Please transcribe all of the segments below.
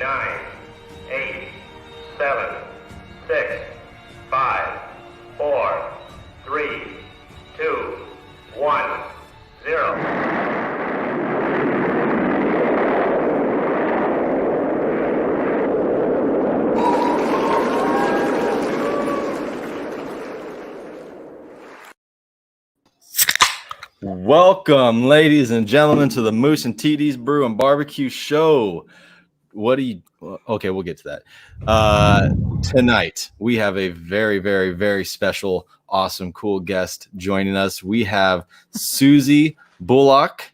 9, 8, 7, 6, 5, 4, 3, 2, 1, 0. Welcome, ladies and gentlemen, to the Moose and TD's Brew and Barbecue Show. Okay, we'll get to that. Tonight, we have a very, very, very special, awesome, cool guest joining us. We have Susie Bulloch.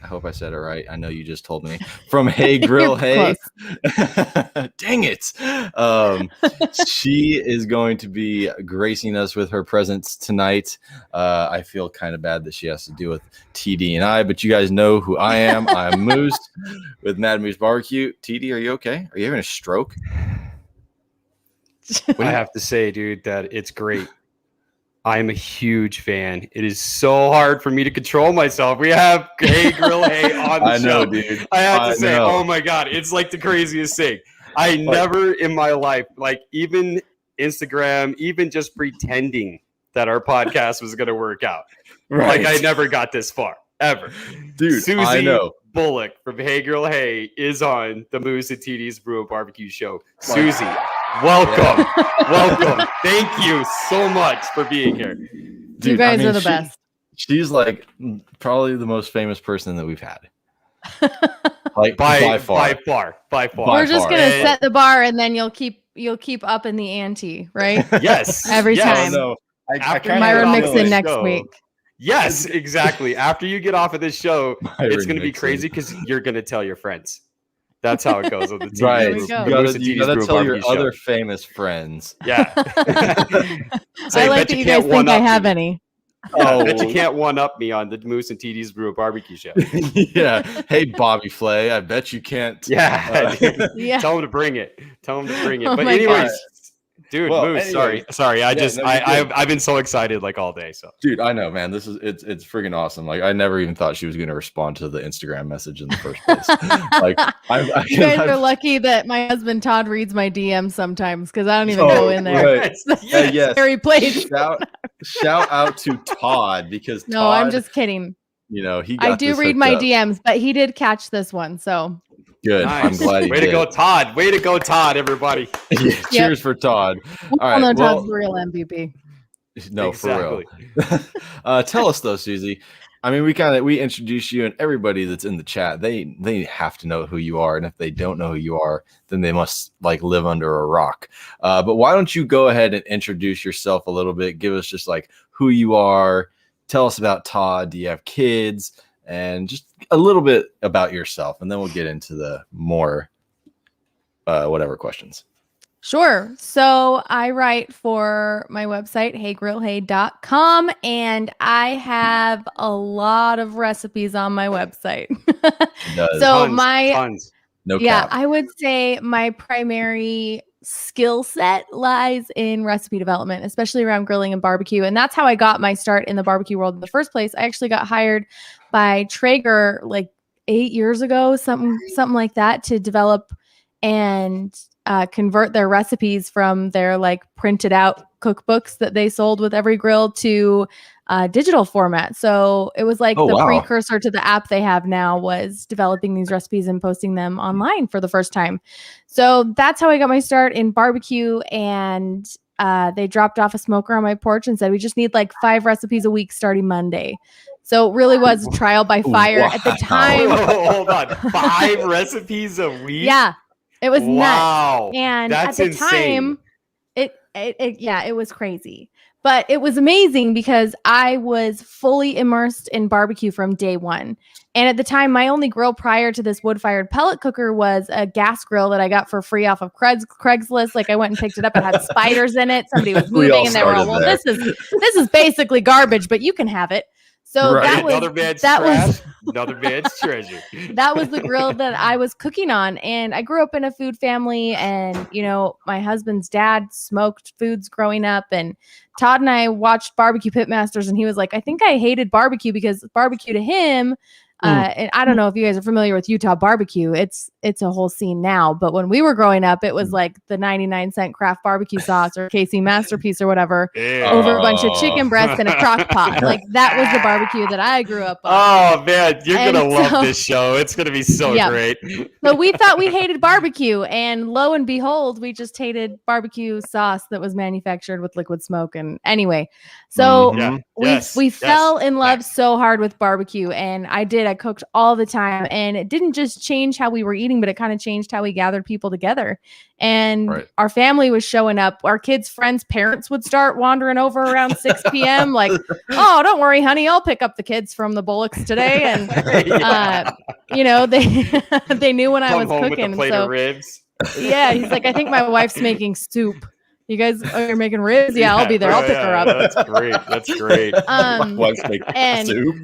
I hope I said it right. I know you just told me. From Hey Grill Hey. Dang it. She is going to be gracing us with her presence tonight. I feel kind of bad that she has to deal with TD and I, but you guys know who I am. I'm Moose with Mad Moose Barbecue. TD, are you okay? Are you having a stroke? I have to say, dude, that it's great. I'm a huge fan. It is so hard for me to control myself. We have Hey Grill Hey on the show. I know, dude. I have to say, oh my God, it's like the craziest thing. I never in my life, like even Instagram, even just pretending that our podcast was going to work out. Right. Like I never got this far, ever. Dude, Susie I know. Bulloch from Hey Grill Hey is on the Moose and TD's Brew and Barbecue Show. Susie, welcome. Welcome. Thank you so much for being here. Dude, you guys are the best. She's like probably the most famous person that we've had. Like by far. We're just gonna set the bar, and then you'll keep up in the ante, right? Yes. Every time. No, After Myra Mixon next week. Yes, exactly. After you get off of this show, it's going to be crazy because you're going to tell your friends. That's how it goes on the TV. Right. You gotta tell your other famous friends. Yeah. I like that you guys think I have any. I bet you can't one-up me on the Moose and TD's Brew and Barbecue Show. Yeah. Hey, Bobby Flay, I bet you can't. Yeah. Tell him to bring it. But anyways. God. Dude, Moose, sorry. I've been so excited like all day. So, dude, I know, man. It's freaking awesome. Like, I never even thought she was going to respond to the Instagram message in the first place. Like, you guys are lucky that my husband Todd reads my DMs sometimes because I don't even go in there. Right. Yes. Very place. Shout out to Todd because Todd, no, I'm just kidding. You know, I do read my DMs, but he did catch this one, so. Good. Nice. I'm glad he did. Way to go, Todd, everybody. Yeah, cheers for Todd. All right. Todd's the real MVP. No, exactly. For real. Tell us though, Susie. I mean, we introduce you, and everybody that's in the chat, they have to know who you are, and if they don't know who you are, then they must like live under a rock. But why don't you go ahead and introduce yourself a little bit? Give us just like who you are. Tell us about Todd. Do you have kids? And just a little bit about yourself, and then we'll get into the more whatever questions. Sure. So I write for my website, heygrillhey.com, and I have a lot of recipes on my website. Tons. No cap. I would say my primary skill set lies in recipe development, especially around grilling and barbecue. And that's how I got my start in the barbecue world in the first place. I actually got hired by Traeger like 8 years ago, something like that, to develop and convert their recipes from their like printed out cookbooks that they sold with every grill to digital format. So it was like precursor to the app they have now was developing these recipes and posting them online for the first time. So that's how I got my start in barbecue. And they dropped off a smoker on my porch and said, we just need like 5 recipes a week starting Monday. So it really was trial by fire at the time. Hold on. 5 recipes a week? Yeah. It was nuts. And that's at the insane. time, it was crazy. But it was amazing because I was fully immersed in barbecue from day one. And at the time, my only grill prior to this wood-fired pellet cooker was a gas grill that I got for free off of Craigslist. Like I went and picked it up. It had spiders in it. Somebody was moving and they were all, well, this is basically garbage, but you can have it. So that was another man's treasure. That was the grill that I was cooking on. And I grew up in a food family, and my husband's dad smoked foods growing up, and Todd and I watched Barbecue Pitmasters, and he was like, I think I hated barbecue because barbecue to him And I don't know if you guys are familiar with Utah barbecue. It's a whole scene now. But when we were growing up, it was like the 99-cent craft barbecue sauce or KC Masterpiece or whatever over a bunch of chicken breasts in a crock pot. Like that was the barbecue that I grew up on. Oh man, you're gonna love this show. It's gonna be so great. So we thought we hated barbecue, and lo and behold, we just hated barbecue sauce that was manufactured with liquid smoke. And anyway, so we fell in love so hard with barbecue, and I cooked all the time, and it didn't just change how we were eating, but it kind of changed how we gathered people together. And our family was showing up. Our kids' friends' parents would start wandering over around 6 p.m. like, oh, don't worry, honey, I'll pick up the kids from the Bullocks today. And they knew when I was home cooking. With a plate of ribs. Yeah, he's like, I think my wife's making soup. You guys are making ribs? Yeah, I'll be there. I'll pick her up. That's great. My wife's making soup.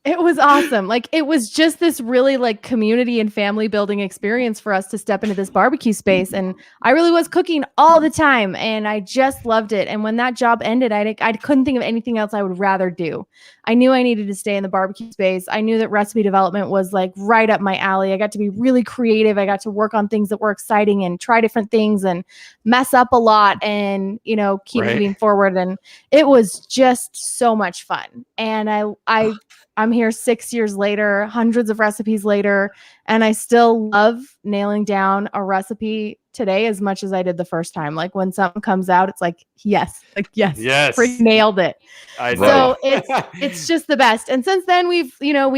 It was awesome. Like it was just this really like community and family building experience for us to step into this barbecue space. And I really was cooking all the time and I just loved it. And when that job ended, I couldn't think of anything else I would rather do. I knew I needed to stay in the barbecue space. I knew that recipe development was like right up my alley. I got to be really creative. I got to work on things that were exciting and try different things and mess up a lot and, keep moving forward. And it was just so much fun. And I'm here 6 years later, hundreds of recipes later, and I still love nailing down a recipe today as much as I did the first time. Like when something comes out, it's like, yes, freaking nailed it. So it's just the best. And since then we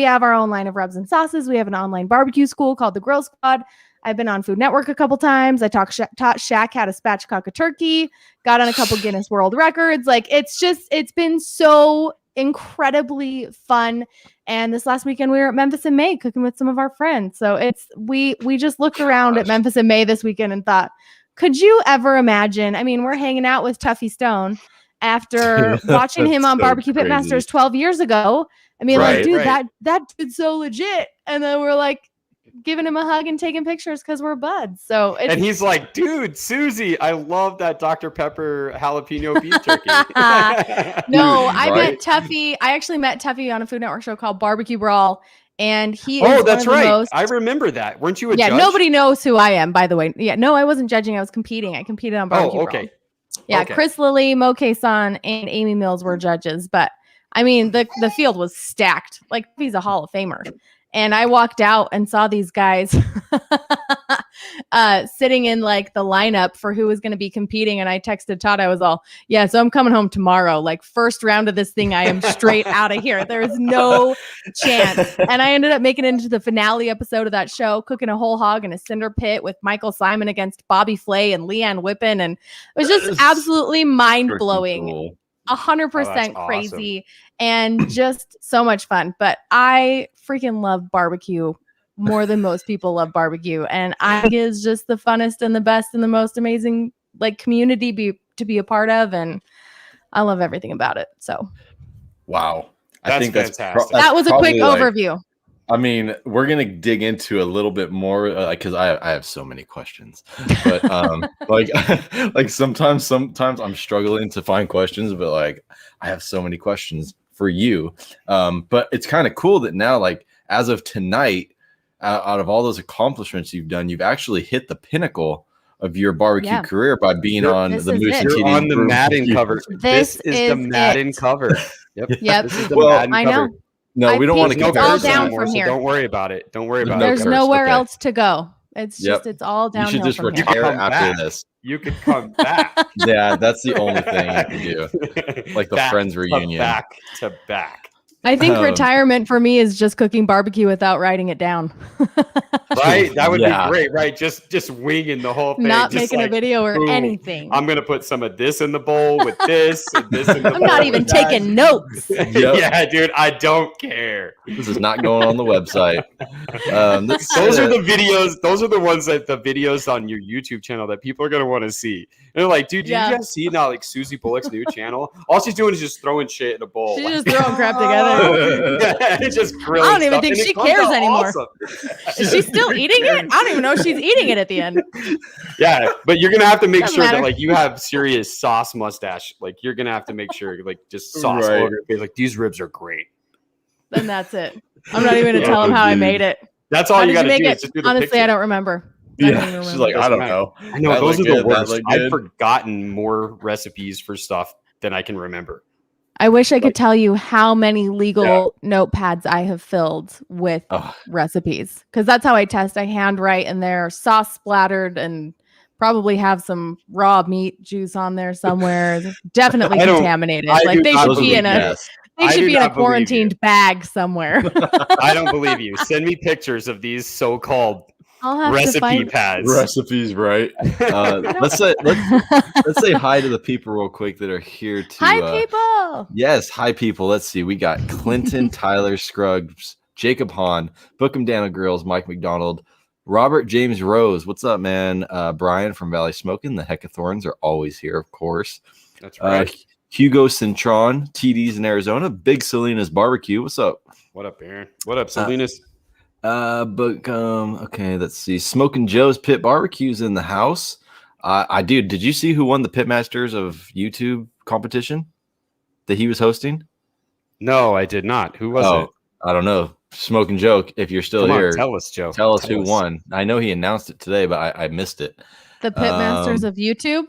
have our own line of rubs and sauces. We have an online barbecue school called the Grill Squad. I've been on Food Network a couple times. I taught Shaq how to spatchcock a turkey, got on a couple Guinness World Records. Like it's been so incredibly fun. And this last weekend we were at Memphis in May cooking with some of our friends. So we just looked around at Memphis in May this weekend and thought, could you ever imagine? I mean, we're hanging out with Tuffy Stone after watching him on Barbecue Pitmasters 12 years ago. I mean, that dude's so legit. And then we're like giving him a hug and taking pictures because we're buds. And he's like, dude, Susie, I love that Dr. Pepper jalapeno beef jerky. Met Tuffy. I actually met Tuffy on a Food Network show called Barbecue Brawl. And he is that's right. I remember that. Weren't you a judge? Nobody knows who I am, by the way. Yeah, no, I wasn't judging. I was competing. I competed on Barbecue Brawl. Yeah, okay. Chris Lilly, Mo K-san, and Amy Mills were judges. But I mean, the field was stacked. Like he's a Hall of Famer. And I walked out and saw these guys sitting in like the lineup for who was going to be competing. And I texted Todd. I was all, so I'm coming home tomorrow. Like first round of this thing, I am straight out of here. There is no chance. And I ended up making it into the finale episode of that show, cooking a whole hog in a cinder pit with Michael Simon against Bobby Flay and Leanne Whippen. And it was just absolutely mind blowing. Cool. 100% crazy and just so much fun. But I freaking love barbecue more than most people love barbecue. And I think it's just the funnest and the best and the most amazing like community to be a part of. And I love everything about it. So. Wow. I think that's fantastic. That was a quick overview. I mean, we're gonna dig into a little bit more because I have so many questions, but like sometimes I'm struggling to find questions, but like I have so many questions for you. But it's kind of cool that now, like as of tonight, out of all those accomplishments you've done, you've actually hit the pinnacle of your barbecue career by being on the Moose and TD. You're on the Madden cover. This is the Madden cover. Yep. This is the Madden cover. Know. No, we don't want to go all down from here. So don't worry about it. There's nowhere else to go. It's just it's all downhill. You should just retire after this. You could come back. Yeah, that's the only thing you can do. Like the Friends reunion. Back to back. I think retirement for me is just cooking barbecue without writing it down. Right? That would be great, right? Just winging the whole thing. Not making a video or anything. I'm going to put some of this in the bowl with this and this in the bowl. I'm not even taking notes. Yeah, dude, I don't care. This is not going on the website. Those are the videos. Those are the ones that the videos on your YouTube channel that people are going to want to see. And they're like, dude, do you guys see now like Susie Bulloch's new channel? All she's doing is just throwing shit in a bowl. She's just throwing crap together. Just grilling I don't even stuff, think she cares anymore. Awesome. Is she still eating it? I don't even know if she's eating it at the end. Yeah, but you're gonna have to make sure that like you have serious sauce mustache. Like you're gonna have to make sure like just sauce all over your face. Like these ribs are great. Then that's it. I'm not even gonna tell him how I made it. That's all How you did got to make do. it? Is just do the Honestly, picture. I don't remember. Yeah, she's like, I don't know. I know That those are looked the good, that worst. looked I've good. forgotten more recipes for stuff than I can remember. I wish I could tell you how many legal notepads I have filled with recipes, because that's how I test. I handwrite, and they're sauce splattered, and probably have some raw meat juice on there somewhere. Definitely contaminated. Like they should be in a quarantined bag somewhere. I don't believe you. Send me pictures of these so-called recipe pads. Recipes, right? Let's say hi to the people real quick that are here. Hi, people. Yes, hi, people. Let's see. We got Clinton, Tyler Scruggs, Jacob Hahn, Bookham Dana Grills, Mike McDonald, Robert James Rose. What's up, man? Brian from Valley Smoking. The Hecathorns are always here, of course. That's right. Hugo Cintron, TD's in Arizona. Big Salinas Barbecue. What's up? What up, Aaron? What up, Salinas? Okay, let's see. Smoking Joe's Pit Barbecue's in the house. Did you see who won the Pitmasters of YouTube competition that he was hosting? No, I did not. Who was it? I don't know. Smoking Joe, if you're still here, tell us, Joe. Tell us who won. I know he announced it today, but I missed it. The Pitmasters of YouTube?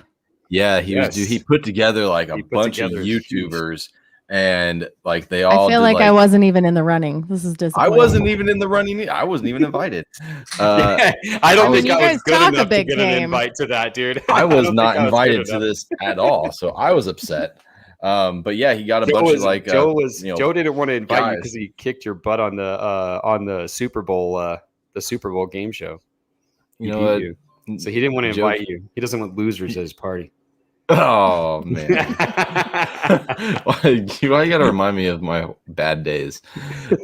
Yeah, he put together like a bunch of YouTubers. And like they all, I feel like I wasn't even in the running. This is disappointing. I wasn't even in the running. I wasn't even invited. I don't think I was good enough to get an invite to that, dude. I was not invited to this at all, so I was upset. But yeah, he got a bunch of like Joe didn't want to invite you because he kicked your butt on the Super Bowl game show. You know what? So he didn't want to invite you. He doesn't want losers at his party. Oh man. Why you gotta remind me of my bad days.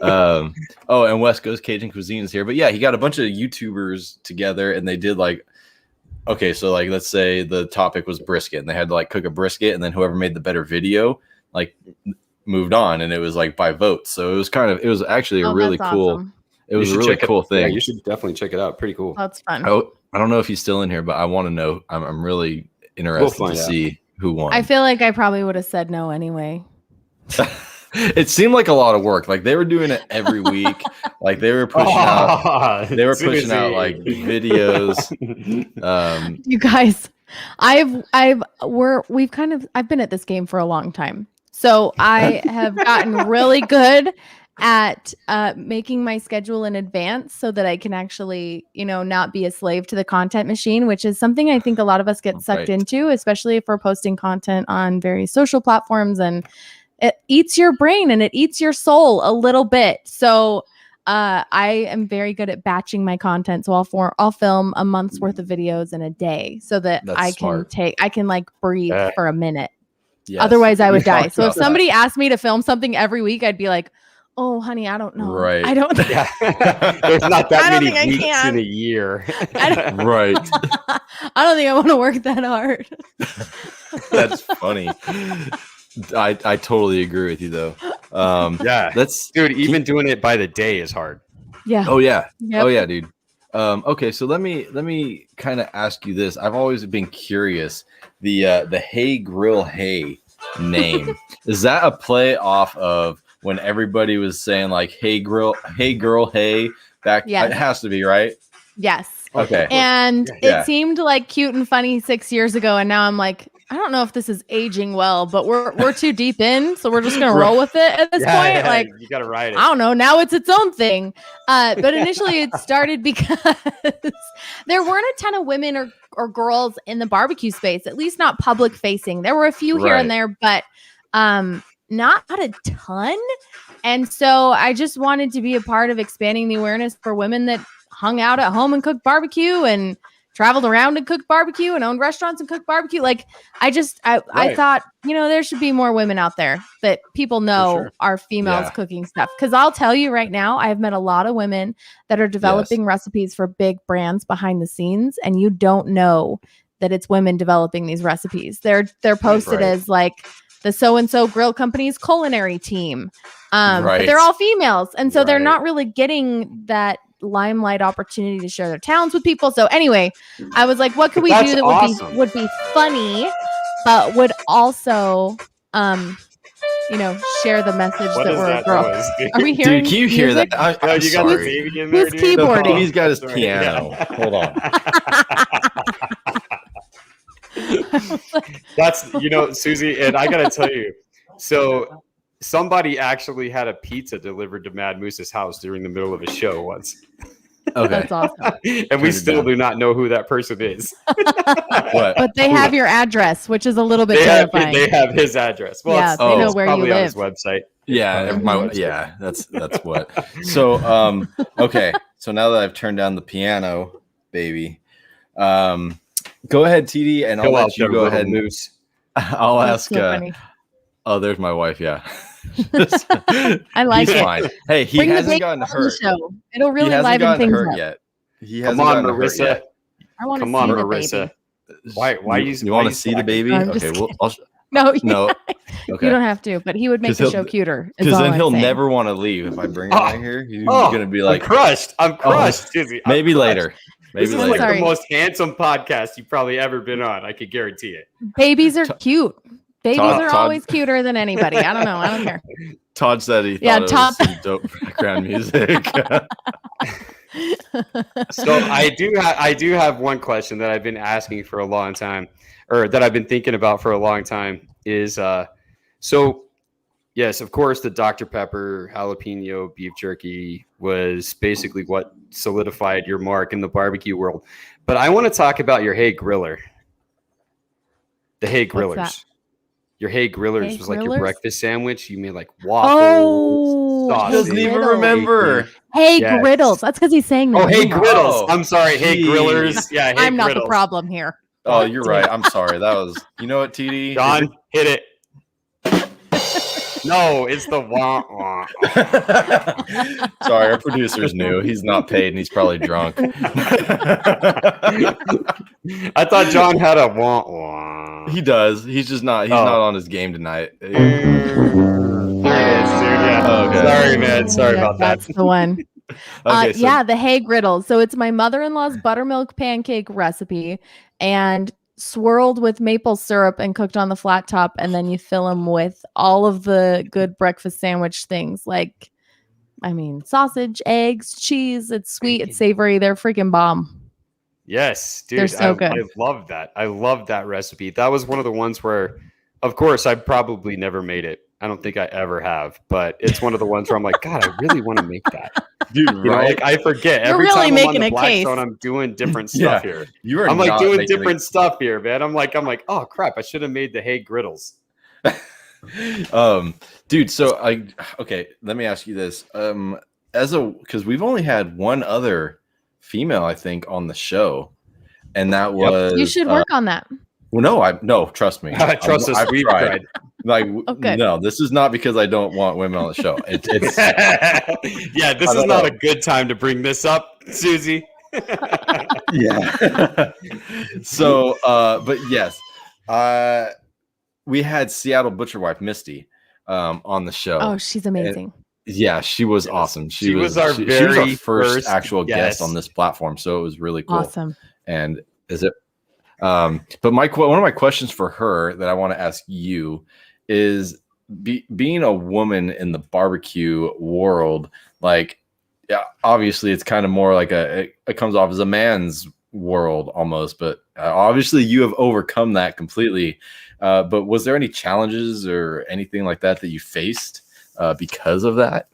And West Coast Cajun Cuisine is here. But yeah, he got a bunch of YouTubers together and they did like, okay, so like let's say the topic was brisket and they had to like cook a brisket, and then whoever made the better video like moved on, and it was like by vote. So it was actually a really cool awesome. It was a really cool thing. Yeah, you should definitely check it out. Pretty cool. That's fun. I don't know if he's still in here, but I want to know. I'm really interested to see who won. I feel like I probably would have said no anyway. It seemed like a lot of work. Like they were doing it every week. Like they were pushing out. They were pushing out like videos. You guys, I've been at this game for a long time, so I have gotten really good at making my schedule in advance so that I can actually, not be a slave to the content machine, which is something I think a lot of us get sucked into, especially if we're posting content on various social platforms, and it eats your brain and it eats your soul a little bit. So I am very good at batching my content. So I'll film a month's worth of videos in a day so that I can like breathe for a minute. Yes. Otherwise I would die. So if somebody asked me to film something every week, I'd be like, oh, honey, I don't know. Right. I don't. Yeah. There's not that many weeks in a year. Right. I don't think I want to work that hard. That's funny. I totally agree with you, though. Even doing it by the day is hard. Yeah. Oh yeah. Yep. Oh yeah, dude. Okay, so let me kind of ask you this. I've always been curious. The Hey Grill Hey name, is that a play off of when everybody was saying like hey girl hey back? Yes. It has to be, right? Yes. Okay. And it seemed like cute and funny 6 years ago, and now I'm like, I don't know if this is aging well, but we're too deep in, so we're just gonna roll with it at this point. Yeah, like you gotta ride it. I don't know. Now it's its own thing. But initially it started because there weren't a ton of women or girls in the barbecue space, at least not public facing. There were a few here and there, but not a ton. And so I just wanted to be a part of expanding the awareness for women that hung out at home and cooked barbecue and traveled around and cooked barbecue and owned restaurants and cooked barbecue. Like I thought, there should be more women out there that people know are females cooking stuff. Cause I'll tell you right now, I've met a lot of women that are developing recipes for big brands behind the scenes. And you don't know that it's women developing these recipes. They're posted as like the so-and-so grill company's culinary team. But they're all females. And so they're not really getting that limelight opportunity to share their talents with people. So anyway, I was like, what could we do that would be funny, but would also share the message What that is we're a that girl. noise, dude? Are we hearing Dude, can you hear music? that? No, I'm you got the sorry. baby in there, Who's dude? keyboarding? He's got his Sorry. piano. Yeah. Hold on. That's Susie, and I gotta tell you, so somebody actually had a pizza delivered to Mad Moose's house during the middle of a show once. Okay. That's awesome. And we Turn it still down. do not know who that person is. What? But they have your address, which is a little bit terrifying. They have his address. Well, Yeah, it's, they know it's where you probably on his live. website. Yeah, Mhm. that's what. So okay. So now that I've turned down the piano, baby, go ahead, TD, and I'll Go out let you there, go little ahead. And, moose. I'll That's ask. so funny. Oh, there's my wife. Yeah, I like he's it. fine. Hey, he Bring the hasn't baby gotten on the hurt. show. It'll He really hasn't liven gotten things hurt up. yet. He Come hasn't on, gotten hurt Marissa. yet. I want to Come see on, the Marissa. baby. Why you want to see the baby? I'm just Okay, well, No, no. you Okay, don't have to, but he would make 'Cause the he'll- show cuter. is because all then I'm he'll saying. never want to leave if I bring him Oh, right here. He's gonna be like, I'm crushed. I'm crushed, Susie. I'm maybe crushed. later. Maybe This is later. like Sorry. the most handsome podcast you've probably ever been on. I could guarantee it. Babies are cute. Babies Todd- are Todd- always cuter than anybody. I don't know. I don't care. Todd said he Yeah, thought Todd- it was some dope background music. So I do have one question that I've been asking for a long time, or that I've been thinking about for a long time. Is so yes, of course, the Dr. Pepper jalapeno beef jerky was basically what solidified your mark in the barbecue world. But I want to talk about your Hey Griller. The Hey What's Grillers. that? Your Hey Grillers Hey was like your Grillers? breakfast sandwich. You made like waffles, Oh, sausage. He doesn't even Griddles. remember. Hey, Yes. griddles. That's because he's saying the Oh, Hey name. Griddles. Oh, I'm sorry. Hey geez. Grillers. Yeah, Hey I'm not the Griddles. problem here. Oh, you're right. I'm sorry. That was. You know what, TD? John, hit it. No, it's the wah wah. Sorry, our producer's new. He's not paid and he's probably drunk. I thought John had a wah wah. He does. He's just not. He's Oh. not on his game tonight. There it is, dude. Yeah. Okay. Sorry, man. Sorry Yeah, about that. That's the one. Okay, so Yeah, the Hey Griddles. So it's my mother-in-law's buttermilk pancake recipe, and swirled with maple syrup and cooked on the flat top, and then you fill them with all of the good breakfast sandwich things, like, sausage, eggs, cheese. It's sweet, it's savory. They're freaking bomb. Yes, dude. They're so good. I love that. I love that recipe. That was one of the ones where, of course, I probably never made it. I don't think I ever have, but it's one of the ones where I'm like, God, I really want to make that. dude, You know, right? like I forget You're every really time I'm on making the a Black case. Zone, I'm doing different stuff Yeah. here. You are I'm like not doing making different stuff here, man. I'm like, oh crap, I should have made the Hey Griddles. Dude. So okay. Let me ask you this. Because we've only had one other female, I think, on the show, and that was You should work on that. Well, no, trust me. Trust us, I've we've tried. Like, Okay. no, this is not because I don't want women on the show. It's Yeah, this I is don't not know. a good time to bring this up, Susie. yeah. So, but yes, we had Seattle Butcher Wife Misty on the show. Oh, she's amazing. Yeah, she was Yes. awesome. She was our she was very our first first actual guest guest. on this platform, so it was really cool. Awesome. And is it? But one of my questions for her that I want to ask you is, being a woman in the barbecue world, like, yeah, obviously it's kind of more like it comes off as a man's world almost, but obviously you have overcome that completely. But was there any challenges or anything like that you faced because of that?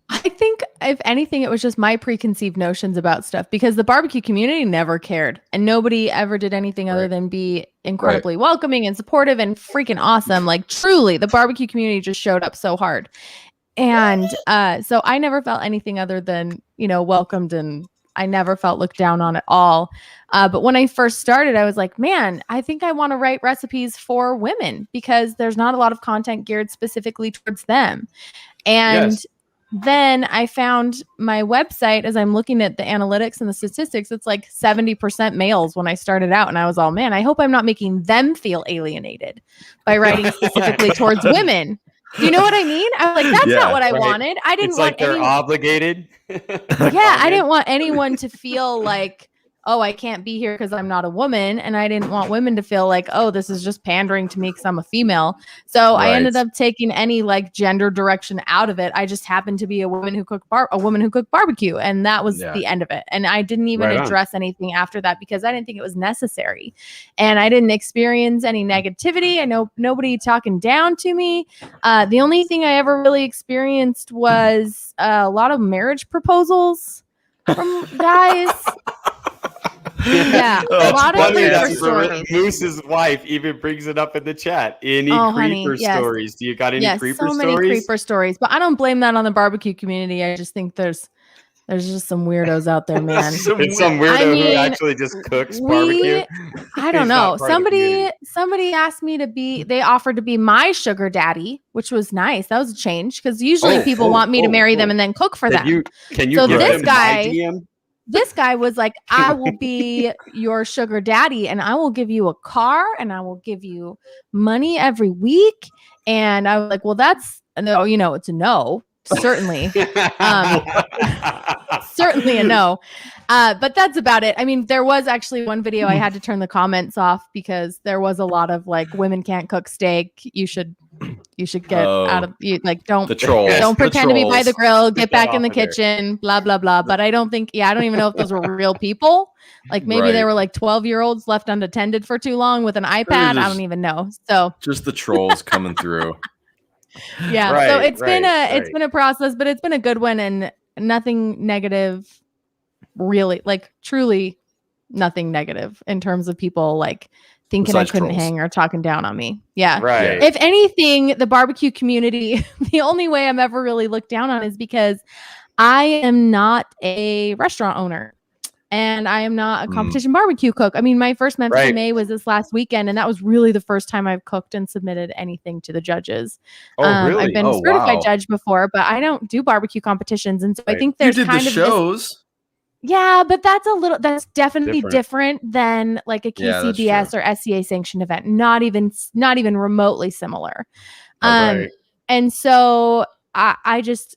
I think, if anything, it was just my preconceived notions about stuff, because the barbecue community never cared, and nobody ever did anything other Right. than be incredibly welcoming and supportive and freaking awesome. Like, truly, the barbecue community just showed up so hard. And so I never felt anything other than, welcomed, and I never felt looked down on at all. But when I first started, I was like, man, I think I want to write recipes for women, because there's not a lot of content geared specifically towards them. And Yes. then I found my website, as I'm looking at the analytics and the statistics, it's like 70% males when I started out. And I was all, man, I hope I'm not making them feel alienated by writing specifically towards women. Do you know what I mean? I was like, that's Yeah, not what I right. wanted. I didn't It's want like they're anyone. obligated. Yeah, I didn't want anyone to feel like, oh, I can't be here because I'm not a woman. And I didn't want women to feel like, oh, this is just pandering to me because I'm a female. So I ended up taking any like gender direction out of it. I just happened to be a woman who cooked barbecue. And that was the end of it. And I didn't even address anything after that because I didn't think it was necessary. And I didn't experience any negativity. I know nobody talking down to me. The only thing I ever really experienced was a lot of marriage proposals from guys. Yeah, a lot of creeper stories. Moose's wife even brings it up in the chat. Any creeper stories? Do you got any creeper stories? So many creeper stories, but I don't blame that on the barbecue community. I just think there's just some weirdos out there, man. Some weirdo who actually just cooks barbecue. I don't know. Somebody asked me to be. They offered to be my sugar daddy, which was nice. That was a change because usually people want me to marry them and then cook for them. Can you? So this guy. This guy was like, I will be your sugar daddy and I will give you a car and I will give you money every week. And I was like, well, that's no, it's a no. Certainly. Certainly a no. But that's about it. I mean, there was actually one video I had to turn the comments off because there was a lot of like, women can't cook steak. You should get out of don't pretend to be by the grill, get back in the kitchen, blah, blah, blah. But I don't even know if those were real people. Like maybe they were like 12-year-olds left unattended for too long with an iPad. I don't even know. So just the trolls coming through. Yeah. So it's been a process, but it's been a good one and nothing negative really, like truly nothing negative in terms of people like thinking besides I couldn't trolls. Hang or talking down on me. Yeah. Right. If anything, the barbecue community, the only way I'm ever really looked down on is because I am not a restaurant owner and I am not a competition barbecue cook. I mean, my first Memphis May was this last weekend, and that was really the first time I've cooked and submitted anything to the judges. Oh, really? I've been a certified judge before, but I don't do barbecue competitions. And so I think there's kind of shows. Yeah, but that's definitely different than like a KCBS or SCA sanctioned event. Not even remotely similar. And so I just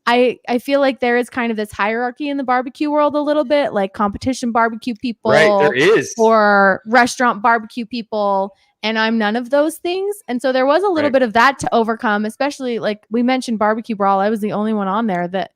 I feel like there is kind of this hierarchy in the barbecue world a little bit, like competition barbecue people, there is, or restaurant barbecue people, and I'm none of those things. And so there was a little bit of that to overcome, especially like we mentioned Barbecue Brawl. I was the only one on there that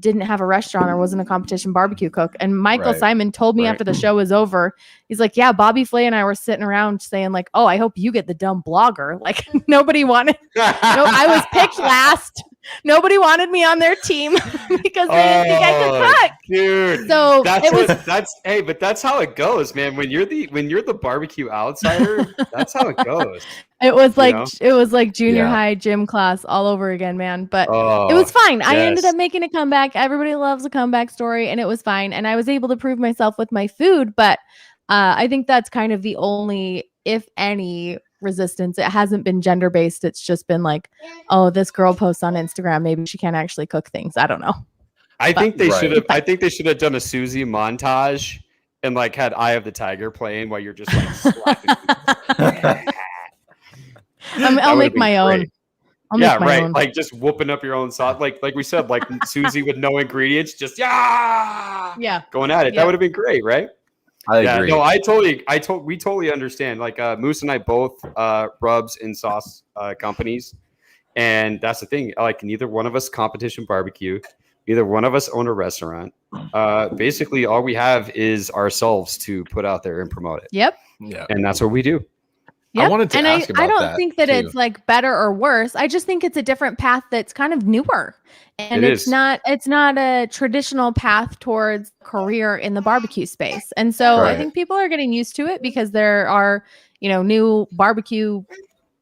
didn't have a restaurant or wasn't a competition barbecue cook. And Michael Simon told me after the show was over, he's like, yeah, Bobby Flay and I were sitting around saying like, oh, I hope you get the dumb blogger. Like nobody wanted, I was picked last. Nobody wanted me on their team because they didn't think I could cook. Dude, so but that's how it goes, man. When you're the barbecue outsider, that's how it goes. It was like junior high gym class all over again, man. But it was fine. I ended up making a comeback. Everybody loves a comeback story, and it was fine. And I was able to prove myself with my food. But I think that's kind of the only, if any, resistance. It hasn't been gender based. It's just been like, oh, this girl posts on Instagram. Maybe she can't actually cook things. I don't know. I think they should have done a Susie montage and like had Eye of the Tiger playing while you're just like slapping. I'll make my own. I'll make my own. Like just whooping up your own sauce. Like we said, like Susie with no ingredients, just going at it. That would have been great, right? I agree. No, we totally understand. Like Moose and I both rubs and sauce companies, and that's the thing. Like neither one of us competition barbecue, neither one of us own a restaurant. Basically, all we have is ourselves to put out there and promote it. Yep. Yeah. And that's what we do. Yep. I wanted to ask about I don't think that it's like better or worse. I just think it's a different path that's kind of newer. And it's not a traditional path towards career in the barbecue space. And so I think people are getting used to it because there are, new barbecue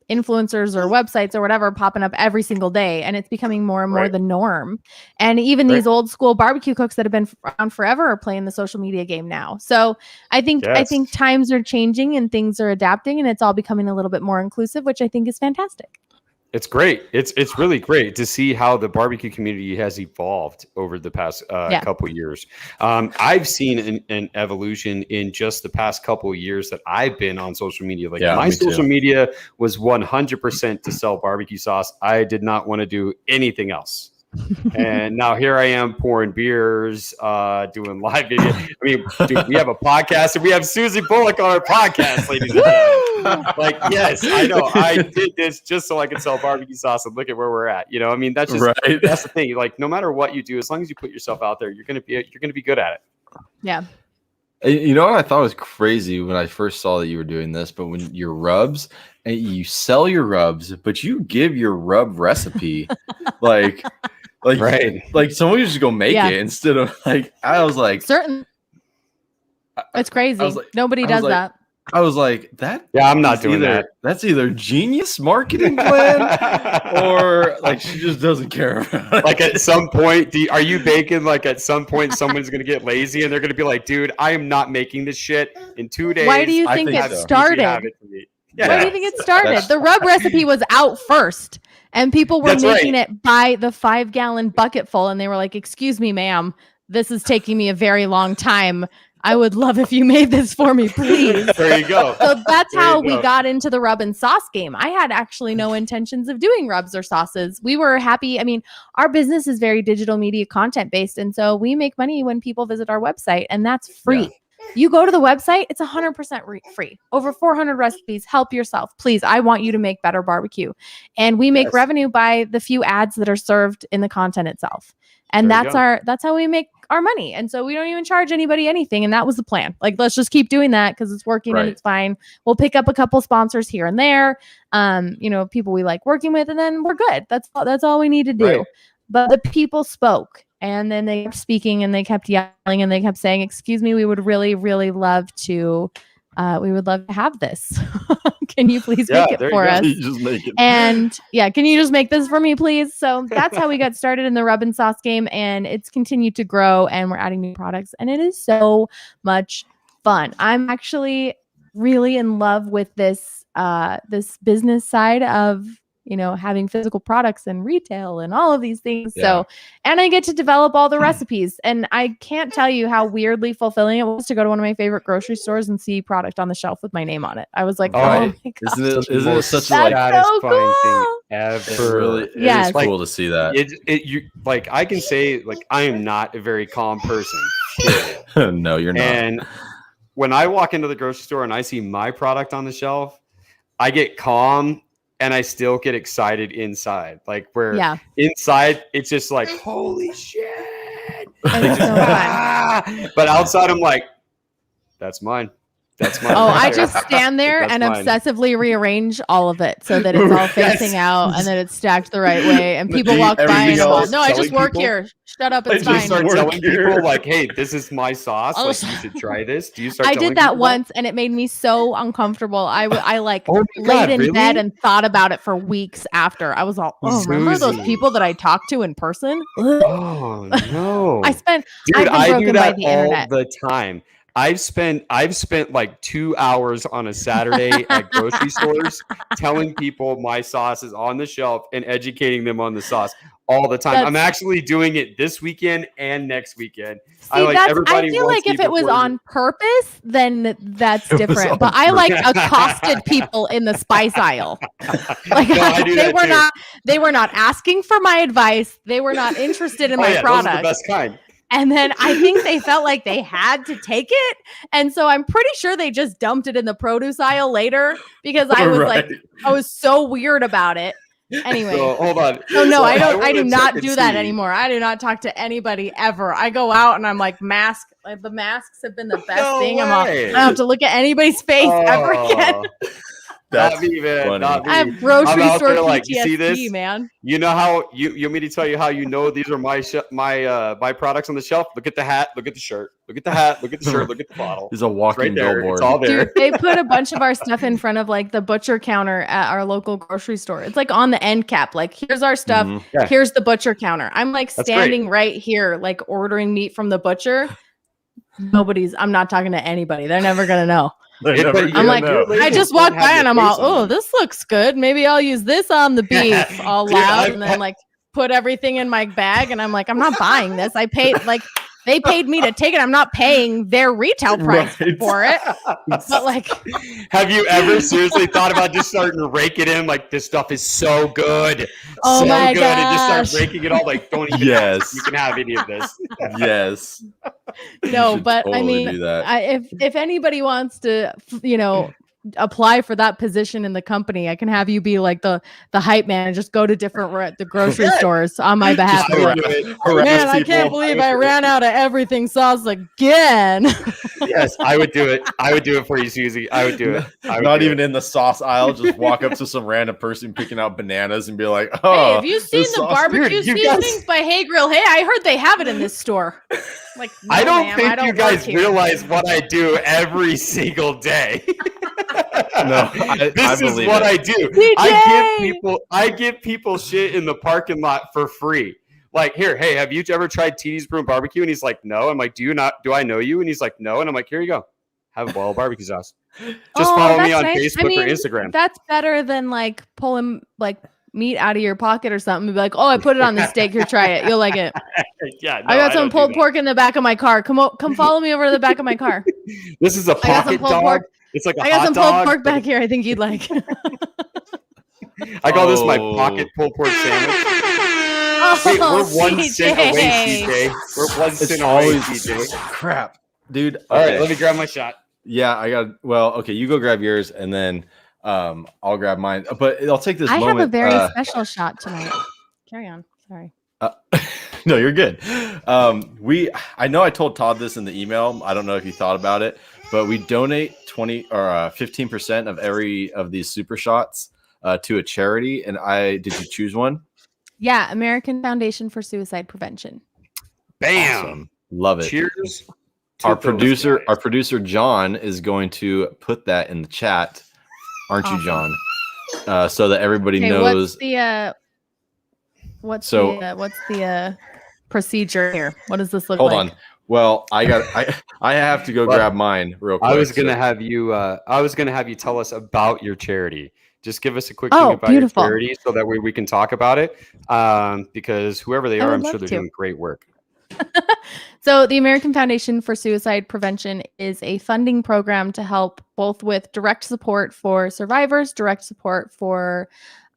influencers or websites or whatever popping up every single day, and it's becoming more and more the norm. And even these old school barbecue cooks that have been around forever are playing the social media game now. So I think times are changing and things are adapting, and it's all becoming a little bit more inclusive, which I think is fantastic. It's great. It's really great to see how the barbecue community has evolved over the past couple years. I've seen an evolution in just the past couple of years that I've been on social media. Like my social media was 100% to sell barbecue sauce. I did not want to do anything else. And now here I am pouring beers, doing live video. I mean, dude, we have a podcast and we have Susie Bulloch on our podcast, ladies and gentlemen. Like, yes, I know. I did this just so I could sell barbecue sauce and look at where we're at. You know, I mean, that's just that's the thing. Like, no matter what you do, as long as you put yourself out there, you're gonna be good at it. Yeah. You know what I thought was crazy when I first saw that you were doing this, but when your rubs and you sell your rubs, but you give your rub recipe, like someone just go make it instead of like, I was like, certain. It's crazy. Nobody does that. I was like, that. Yeah, I'm not doing that. That's either genius marketing plan or like she just doesn't care about it. Like at some point, are you baking? Like at some point, someone's going to get lazy and they're going to be like, dude, I am not making this shit in 2 days. Why do you think it started? Why do you think it started? The rub recipe was out first and people were making it by the 5-gallon bucket full. And they were like, excuse me, ma'am, this is taking me a very long time. I would love if you made this for me, please. There you go. So that's how we got into the rub and sauce game. I had actually no intentions of doing rubs or sauces. We were happy. I mean, our business is very digital media content based. And so we make money when people visit our website, and that's free. Yeah. You go to the website, it's 100% free. Over 400 recipes. Help yourself. Please, I want you to make better barbecue. And we make revenue by the few ads that are served in the content itself. And that's how we make our money. And so we don't even charge anybody anything. And that was the plan. Like, let's just keep doing that because it's working and it's fine. We'll pick up a couple sponsors here and there. People we like working with, and then we're good. That's all we need to do. Right. But the people spoke, and then they kept speaking, and they kept yelling, and they kept saying, excuse me, we would really, really love to have this. Can you please make it for us? Just make it. And can you just make this for me, please? So that's how we got started in the rub and sauce game, and it's continued to grow, and we're adding new products, and it is so much fun. I'm actually really in love with this business side of having physical products and retail and all of these things. Yeah. So, and I get to develop all the recipes, and I can't tell you how weirdly fulfilling it was to go to one of my favorite grocery stores and see product on the shelf with my name on it. I was like, oh my God. Isn't it such a satisfying thing ever? It is cool to see that. I can say, I am not a very calm person. No, you're not. And when I walk into the grocery store and I see my product on the shelf, I get calm. And I still get excited inside, inside it's just like, holy shit. It's so fun. But outside I'm like, that's mine. That's mine. Oh, I just stand there and obsessively rearrange all of it so that it's all facing out and that it's stacked the right way. And people walk by and I'm like, no, I just work here. Shut up, it's fine. You start telling people like, hey, this is my sauce. Like, you should try this. Do you start? I did that once, and it made me so uncomfortable. I laid in bed and thought about it for weeks after. I was all, remember those people that I talked to in person? Oh no! I do that all the time. I've spent like 2 hours on a Saturday at grocery stores telling people my sauce is on the shelf and educating them on the sauce all the time. I'm actually doing it this weekend and next weekend. I feel like if it was on purpose, then that's different. But I accosted people in the spice aisle. They were not asking for my advice. They were not interested in my product. Those are the best kind. And then I think they felt like they had to take it. And so I'm pretty sure they just dumped it in the produce aisle later because I was I was so weird about it. Anyway. So, hold on. Oh no, I do not do that anymore. I do not talk to anybody ever. I go out and I'm like, the masks have been the best thing. I don't have to look at anybody's face ever again. Not me, man. Not me. I have grocery store PTSD, you see this? Man. You know how you want me to tell you how these are my products on the shelf? Look at the hat. Look at the shirt. Look at the hat. Look at the shirt. Look at the bottle. It's a walking billboard. It's all there. Dude, they put a bunch of our stuff in front of the butcher counter at our local grocery store. It's on the end cap. Here's our stuff. Mm-hmm. Yeah. Here's the butcher counter. I'm standing right here, ordering meat from the butcher. I'm not talking to anybody. They're never gonna know. I'm like, I just walked by and I'm all, oh, this looks good. Maybe I'll use this on the beef all loud and then put everything in my bag. And I'm like, I'm not buying this. I paid They paid me to take it. I'm not paying their retail price for it. But like, have you ever seriously thought about just starting to rake it in? Like, this stuff is so good. Oh so my good. gosh. And just start raking it all. Like, don't even Yes. you can have any of this. Yes. no, but totally I mean, do that. if anybody wants to, apply for that position in the company, I can have you be like the hype man and just go to different the grocery stores on my behalf. I would do it. Man, I can't believe I ran out of everything sauce again. Yes, I would do it. I would do it for you, Susie. I would do it. Not even in the sauce aisle. Just walk up to some random person picking out bananas and be like, Hey, "Oh, have you seen this the sauce- barbecue Dude, you seasonings guys- by Hey Grill? Hey, I heard they have it in this store." Like, no, I don't ma'am, think I don't you work guys here. realize what I do every single day. No, This is believe what it. I do. DJ! I give people shit in the parking lot for free. Like, here, hey, have you ever tried TD's Brew and Barbecue? And he's like, no. I'm like, do I know you? And he's like, no. And I'm like, here you go. Have a bowl of barbecue sauce. Just follow me that's on nice. Facebook or Instagram. That's better than like pulling like meat out of your pocket or something. Be like, oh, I put it on the steak. Here, try it. You'll like it. Yeah, no, I got some don't do pulled that. pork in the back of my car. Come follow me over to the back of my car. This is a I got some pocket pulled dog. pork. It's like a I got hot some pulled dog. pork back here. I think you'd like. I call this my Oh. pocket pulled pork sandwich. Oh, Wait, we're one CJ. cent away, CJ. We're one It's cent away, always CJ. crap, dude. All right, okay. let me grab my shot. Yeah, I got. Well, okay, you go grab yours, and then I'll grab mine. But I'll take this I moment. have a very special shot tonight. Carry on. Sorry. No, you're good. I know I told Todd this in the email. I don't know if you thought about it, but we donate 20 or 15% of every of these super shots to a charity. And did you choose one? Yeah, American Foundation for Suicide Prevention. Bam. Awesome. Love it. Cheers. to Our those guys. producer John is going to put that in the chat, aren't you, John? So that everybody Okay, knows. what's the procedure here? What does this look Hold like? on. Well, I have to go Well, grab mine real quick. I was gonna so- have you tell us about your charity. Just give us a quick Oh, thing about beautiful. your charity so that way we can talk about it. Because whoever they I are, would I'm sure love they're to. doing great work. So the American Foundation for Suicide Prevention is a funding program to help both with direct support for survivors, direct support for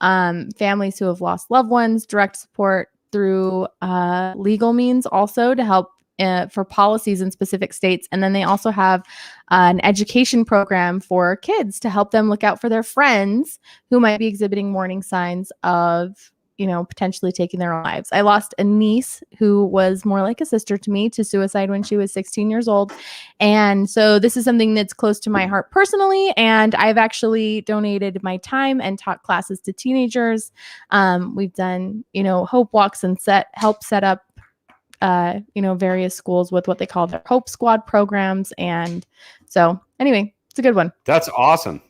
families who have lost loved ones, direct support through legal means also to help for policies in specific states. And then they also have an education program for kids to help them look out for their friends who might be exhibiting warning signs of potentially taking their own lives. I lost a niece who was more like a sister to me to suicide when she was 16 years old. And so this is something that's close to my heart personally. And I've actually donated my time and taught classes to teenagers. We've done, hope walks and help set up, various schools with what they call their Hope Squad programs. And so anyway, it's a good one. That's awesome.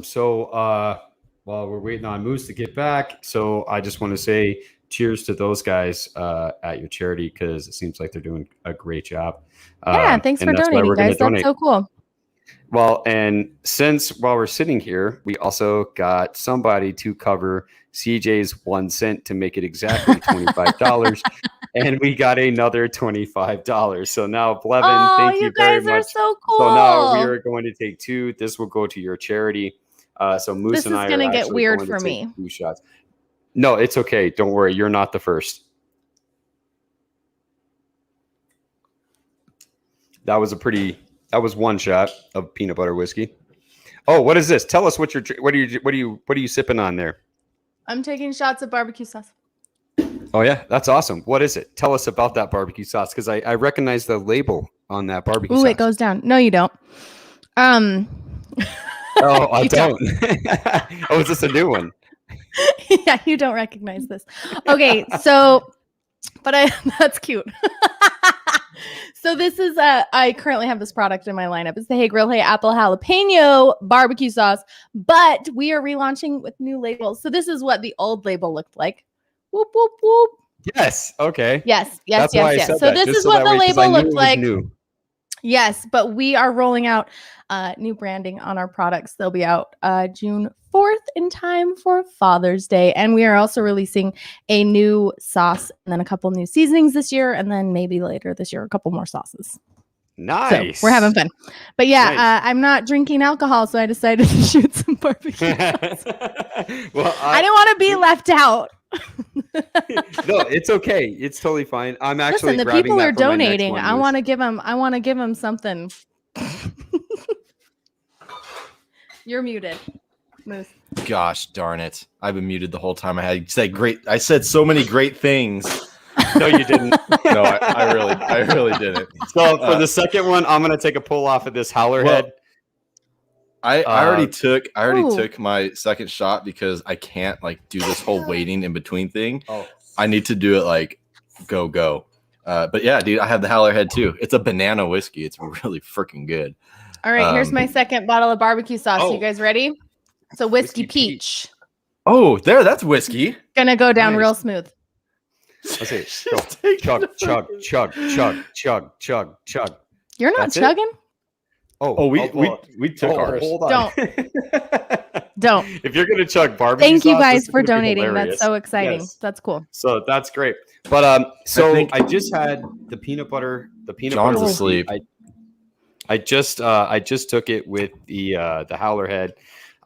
So while we're waiting on Moose to get back, so I just want to say cheers to those guys at your charity because it seems like they're doing a great job. Yeah, thanks for donating, guys. That's so cool. Well, and while we're sitting here, we also got somebody to cover CJ's 1 cent to make it exactly $25. And we got another $25. So now, Blevin, thank you very guys much. are so cool. So now we are going to take 2. This will go to your charity. So Moose This and is I gonna are get actually weird going to for take me. 2 shots. No, it's okay. Don't worry. You're not the first. That was 1 shot of peanut butter whiskey. Oh, what is this? Tell us what are you sipping on there? I'm taking shots of barbecue sauce. Oh yeah, that's awesome. What is it? Tell us about that barbecue sauce because I recognize the label on that barbecue Ooh, sauce. it goes down. No, you don't. Oh, I You don't. Oh, is this a new one? Yeah, you don't recognize this. Okay, so, that's cute. So this is I currently have this product in my lineup. It's the Hey Grill Hey Apple Jalapeno barbecue sauce, but we are relaunching with new labels. So this is what the old label looked like. Whoop whoop whoop. Yes. Okay. Yes. That's why I said So that, this just is so what that the way, 'cause I label knew it looked was like. new. Yes, but we are rolling out new branding on our products. They'll be out June 4th in time for Father's Day. And we are also releasing a new sauce and then a couple new seasonings this year. And then maybe later this year, a couple more sauces. Nice. So we're having fun. But yeah, Nice. I'm not drinking alcohol, so I decided to shoot some barbecue. Well, I didn't want to be left out. No, it's okay. It's totally fine. I'm actually Listen, the grabbing people that are for my next donating. one, I Moose. want to give them something. You're muted, Moose. Gosh darn it! I've been muted the whole time. I said so many great things. No, you didn't. No, I really didn't. So for the second one, I'm gonna take a pull off of this howler head. I already took Ooh. my second shot because I can't like do this whole waiting in between thing. Oh, I need to do it like go. But yeah, dude, I have the howler head too. It's a banana whiskey. It's really freaking good. All right, here's my second bottle of barbecue sauce. Oh. You guys ready? So whiskey Whiskey peach. Oh, that's whiskey. Gonna go down Nice. real smooth. let's see. Go. Chug. You're not That's it? chugging? Oh, we took ours. Hold on. Don't. If you're gonna chug barbecue, Thank you sauce, this guys is for gonna be donating. That's hilarious. so exciting. Yes. That's cool. So that's great. But so think- I just had the peanut butter. The peanut John's butter. asleep. I just took it with the howler head.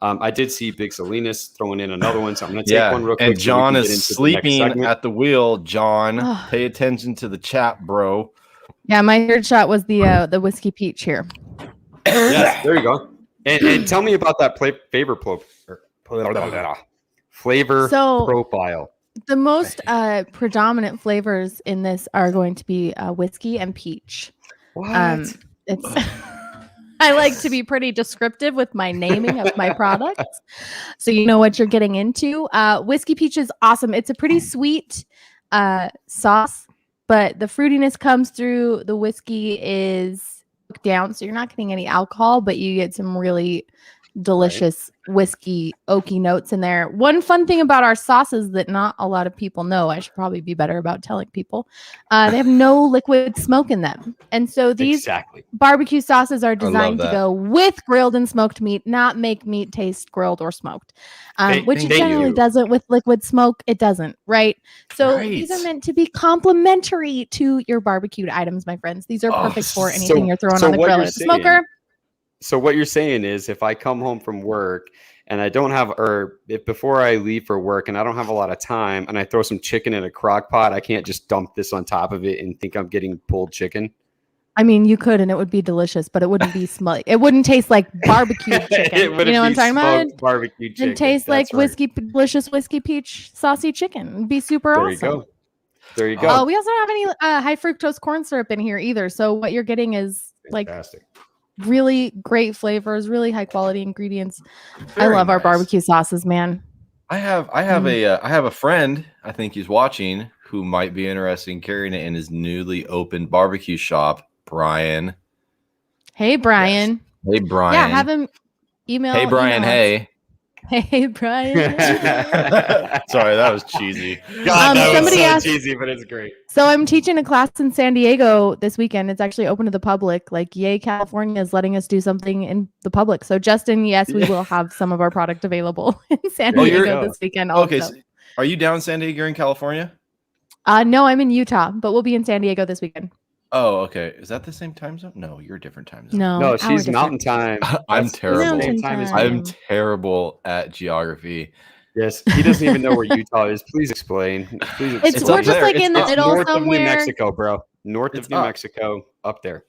I did see Big Salinas throwing in another one, so I'm gonna take one real quick. And John so we can get is into the next sleeping segment. at the wheel. John, Ugh. pay attention to the chat, bro. Yeah, my third shot was the whiskey peach here. Yes, there you go. And tell me about that flavor So- profile. The most predominant flavors in this are going to be whiskey and peach. What? It's I like to be pretty descriptive with my naming of my products, so you know what you're getting into. Whiskey peach is awesome. It's a pretty sweet sauce, but the fruitiness comes through. The whiskey is down, so you're not getting any alcohol, but you get some really delicious whiskey oaky notes in there. One fun thing about our sauces that not a lot of people know, I should probably be better about telling people, they have no liquid smoke in them. And so these Exactly. barbecue sauces are designed to that. go with grilled and smoked meat, not make meat taste grilled or smoked, which it thank generally you. doesn't with liquid smoke. It doesn't, right? So these Right. are meant to be complementary to your barbecued items, my friends. These are Oh, perfect for so- anything you're throwing so on the what grill or you're the saying- smoker. So what you're saying is, if I come home from work and I don't have, or if before I leave for work and I don't have a lot of time, and I throw some chicken in a crock pot, I can't just dump this on top of it and think I'm getting pulled chicken. I mean, you could, and it would be delicious, but it wouldn't be smelly. It wouldn't taste like barbecue chicken. It wouldn't You know what I'm be talking about? smoked barbecue chicken. It tastes like That's right. delicious whiskey peach saucy chicken. It'd be super There awesome. you go. There you go. Oh, we also don't have any high fructose corn syrup in here either. So what you're getting is like Fantastic. really great flavors, really high quality ingredients. I Very love our nice. barbecue sauces, man. I have a friend. I think he's watching who might be interested in carrying it in his newly opened barbecue shop. Brian. Hey, Brian. Hey, Brian. Yeah, have him email. Hey, Brian. email us. Hey. Hey, Brian. Sorry, that was cheesy. God, that was somebody so asked- cheesy, but it's great. So I'm teaching a class in San Diego this weekend. It's actually open to the public. Like, yay, California is letting us do something in the public. So, Justin, yes, we will have some of our product available in San Oh, you're- Diego this weekend. Also. Okay, so are you down in San Diego in California? No, I'm in Utah, but we'll be in San Diego this weekend. Oh, okay. Is that the same time zone? No, you're a different time zone. No, No, hour she's difference. Mountain Time. I'm That's terrible. the Mountain same time as Time. me. I'm terrible at geography. Yes, he doesn't even know where Utah is. Please explain. Please It's It's we're up just there. like It's in the up middle north of New somewhere. Mexico, bro. North It's of New up. Mexico, up there.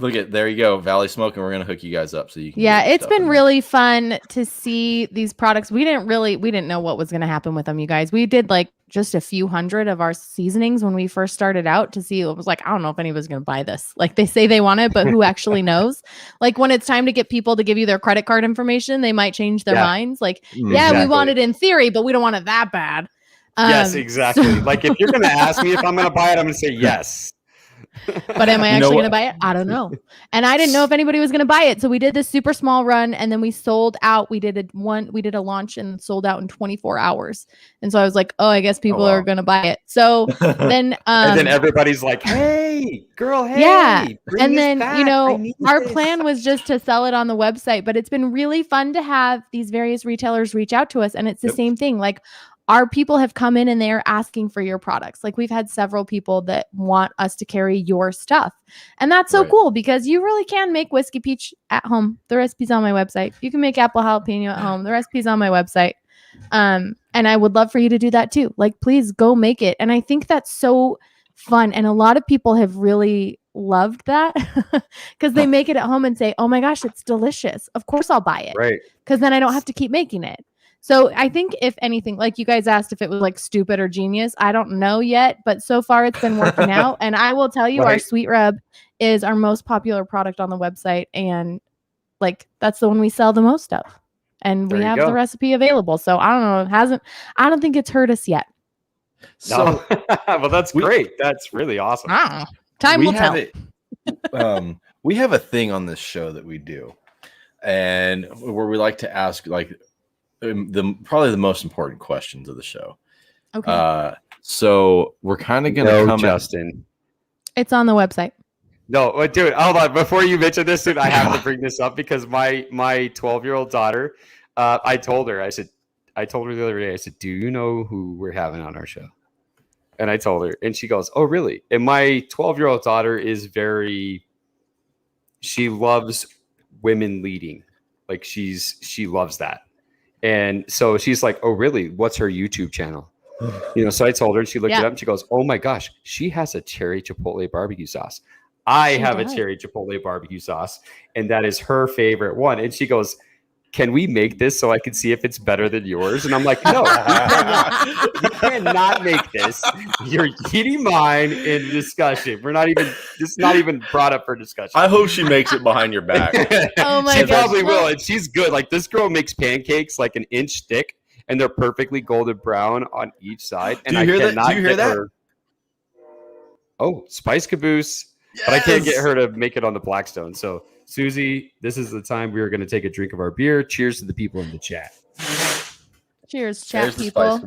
Look at there you go, Valley Smoke, and we're gonna hook you guys up so you can. Yeah, get your it's stuff been in there. really fun to see these products. We didn't know what was going to happen with them, you guys. We did like just a few hundred of our seasonings when we first started out to see. It was like, I don't know if anybody's going to buy this. Like, they say they want it, but who actually knows? Like, when it's time to get people to give you their credit card information, they might change their Yeah. minds. Like, Mm. yeah, we Exactly. want it in theory, but we don't want it that bad. Yes, Um, exactly. Like if you're going to ask me if I'm going to buy it, I'm going to say yes. But am I actually going to buy it? I don't know. And I didn't know if anybody was going to buy it. So we did this super small run and then we sold out. We did a launch and sold out in 24 hours. And so I was like, oh, I guess people are going to buy it. So then and then everybody's like, hey, girl, hey. Yeah. bring And this then, back. our plan was just to sell it on the website, but it's been really fun to have these various retailers reach out to us. And it's the same thing. Like, our people have come in and they're asking for your products. Like, we've had several people that want us to carry your stuff. And that's so cool because you really can make whiskey peach at home. The recipe's on my website. You can make apple jalapeno at home. The recipe's on my website. And I would love for you to do that too. Like, please go make it. And I think that's so fun. And a lot of people have really loved that because they make it at home and say, oh my gosh, it's delicious. Of course I'll buy it. Right. Because then I don't have to keep making it. So I think if anything, like you guys asked if it was like stupid or genius, I don't know yet, but so far it's been working out. And I will tell you, our sweet rub is our most popular product on the website. And like, that's the one we sell the most of. And we have the recipe available. So I don't know. I don't think it's hurt us yet. So, well, that's great. That's really awesome. Time will tell. We have a thing on this show that we do, and where we like to ask like probably the most important questions of the show. Okay. So we're kind of gonna come Justin. It's on the website. No, dude, hold on. Before you mention this, dude, I have to bring this up because my 12-year-old daughter, I told her the other day, I said, do you know who we're having on our show? And I told her, and she goes, oh, really? And my 12-year-old daughter is she loves women leading. Like she loves that. And so she's like, oh, really? What's her YouTube channel? So I told her and she looked it up and she goes, oh my gosh, she has a cherry chipotle barbecue sauce. I have a cherry chipotle barbecue sauce, and that is her favorite one. And she goes, can we make this so I can see if it's better than yours? And I'm like, no, you cannot make this. You're eating mine in discussion. It's not even brought up for discussion. I hope she makes it behind your back. Oh my She gosh. probably will. And she's good. Like, this girl makes pancakes like an inch thick, and they're perfectly golden brown on each side. And Do you hear that? Oh, Spice Caboose. Yes! But I can't get her to make it on the Blackstone. So, Susie, this is the time we are going to take a drink of our beer. Cheers to the people in the chat. Cheers, chat people.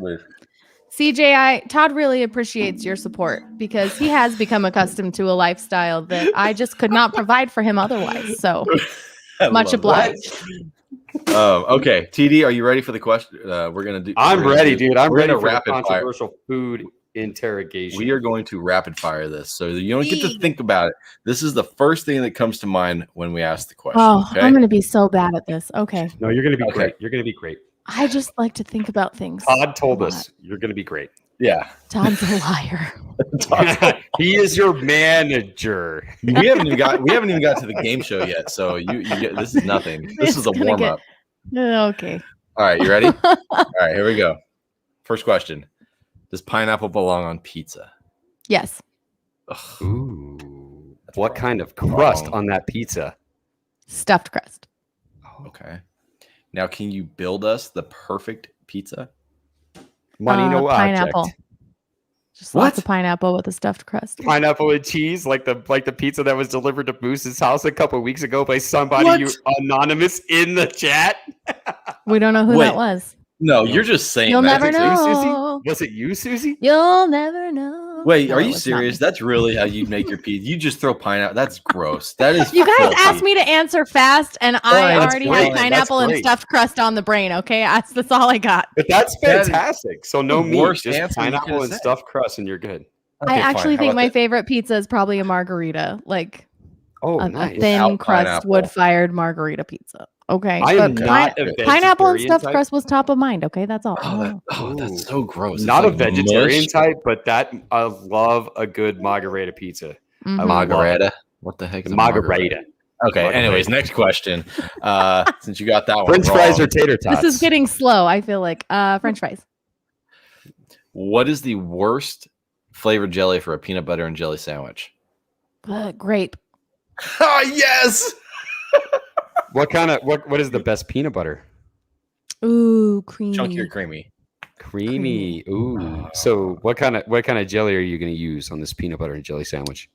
CJ, Todd really appreciates your support because he has become accustomed to a lifestyle that I just could not provide for him otherwise. So much obliged. Okay, TD, are you ready for the question? I'm ready, dude. I'm ready for rapid controversial food interrogation. We are going to rapid fire this, so you don't get to think about it. This is the first thing that comes to mind when we ask the question. Oh, okay? I'm going to be so bad at this. Okay. No, you're going to be great. You're going to be great. I just like to think about things. Todd told us you're going to be great. Yeah. Todd's a liar. He is your manager. We haven't even got to the game show yet, so this is nothing. This is a warm up. Okay. All right, you ready? All right, here we go. First question. Does pineapple belong on pizza? Yes. Ugh. Ooh. What kind of crust on that pizza? Stuffed crust. Okay. Now, can you build us the perfect pizza? Money, no pineapple. object. Just lots of pineapple with a stuffed crust. Pineapple and cheese, like the pizza that was delivered to Moose's house a couple of weeks ago by somebody anonymous in the chat. We don't know who that was. No, you're just saying. You'll that. never know. Was it you, Susie? You'll never know. Wait, are you serious? That's really how you make your pizza? You just throw pineapple? That's gross. That is. You guys filthy. asked me to answer fast, and I already had pineapple and great. Stuffed crust on the brain. Okay, that's all I got. But that's fantastic. So no meat, just pineapple and say. Stuffed crust, and you're good. Okay, I actually think my favorite pizza is probably a margarita, like nice. a thin crust wood-fired margarita pizza. Okay, I am not a vegetarian pineapple and stuffed type. crust was top of mind. Okay, that's all. That's so gross. Not a vegetarian type, but I love a good margarita pizza. Mm-hmm. Margarita. What the heck is margarita? Okay. Anyways, next question. Since you got that one, French fries or tater tots? This is getting slow. I feel like French fries. What is the worst flavored jelly for a peanut butter and jelly sandwich? Grape. Oh yes. What is the best peanut butter? Ooh, creamy. Chunky or creamy? Creamy. Ooh. So what kind of jelly are you going to use on this peanut butter and jelly sandwich?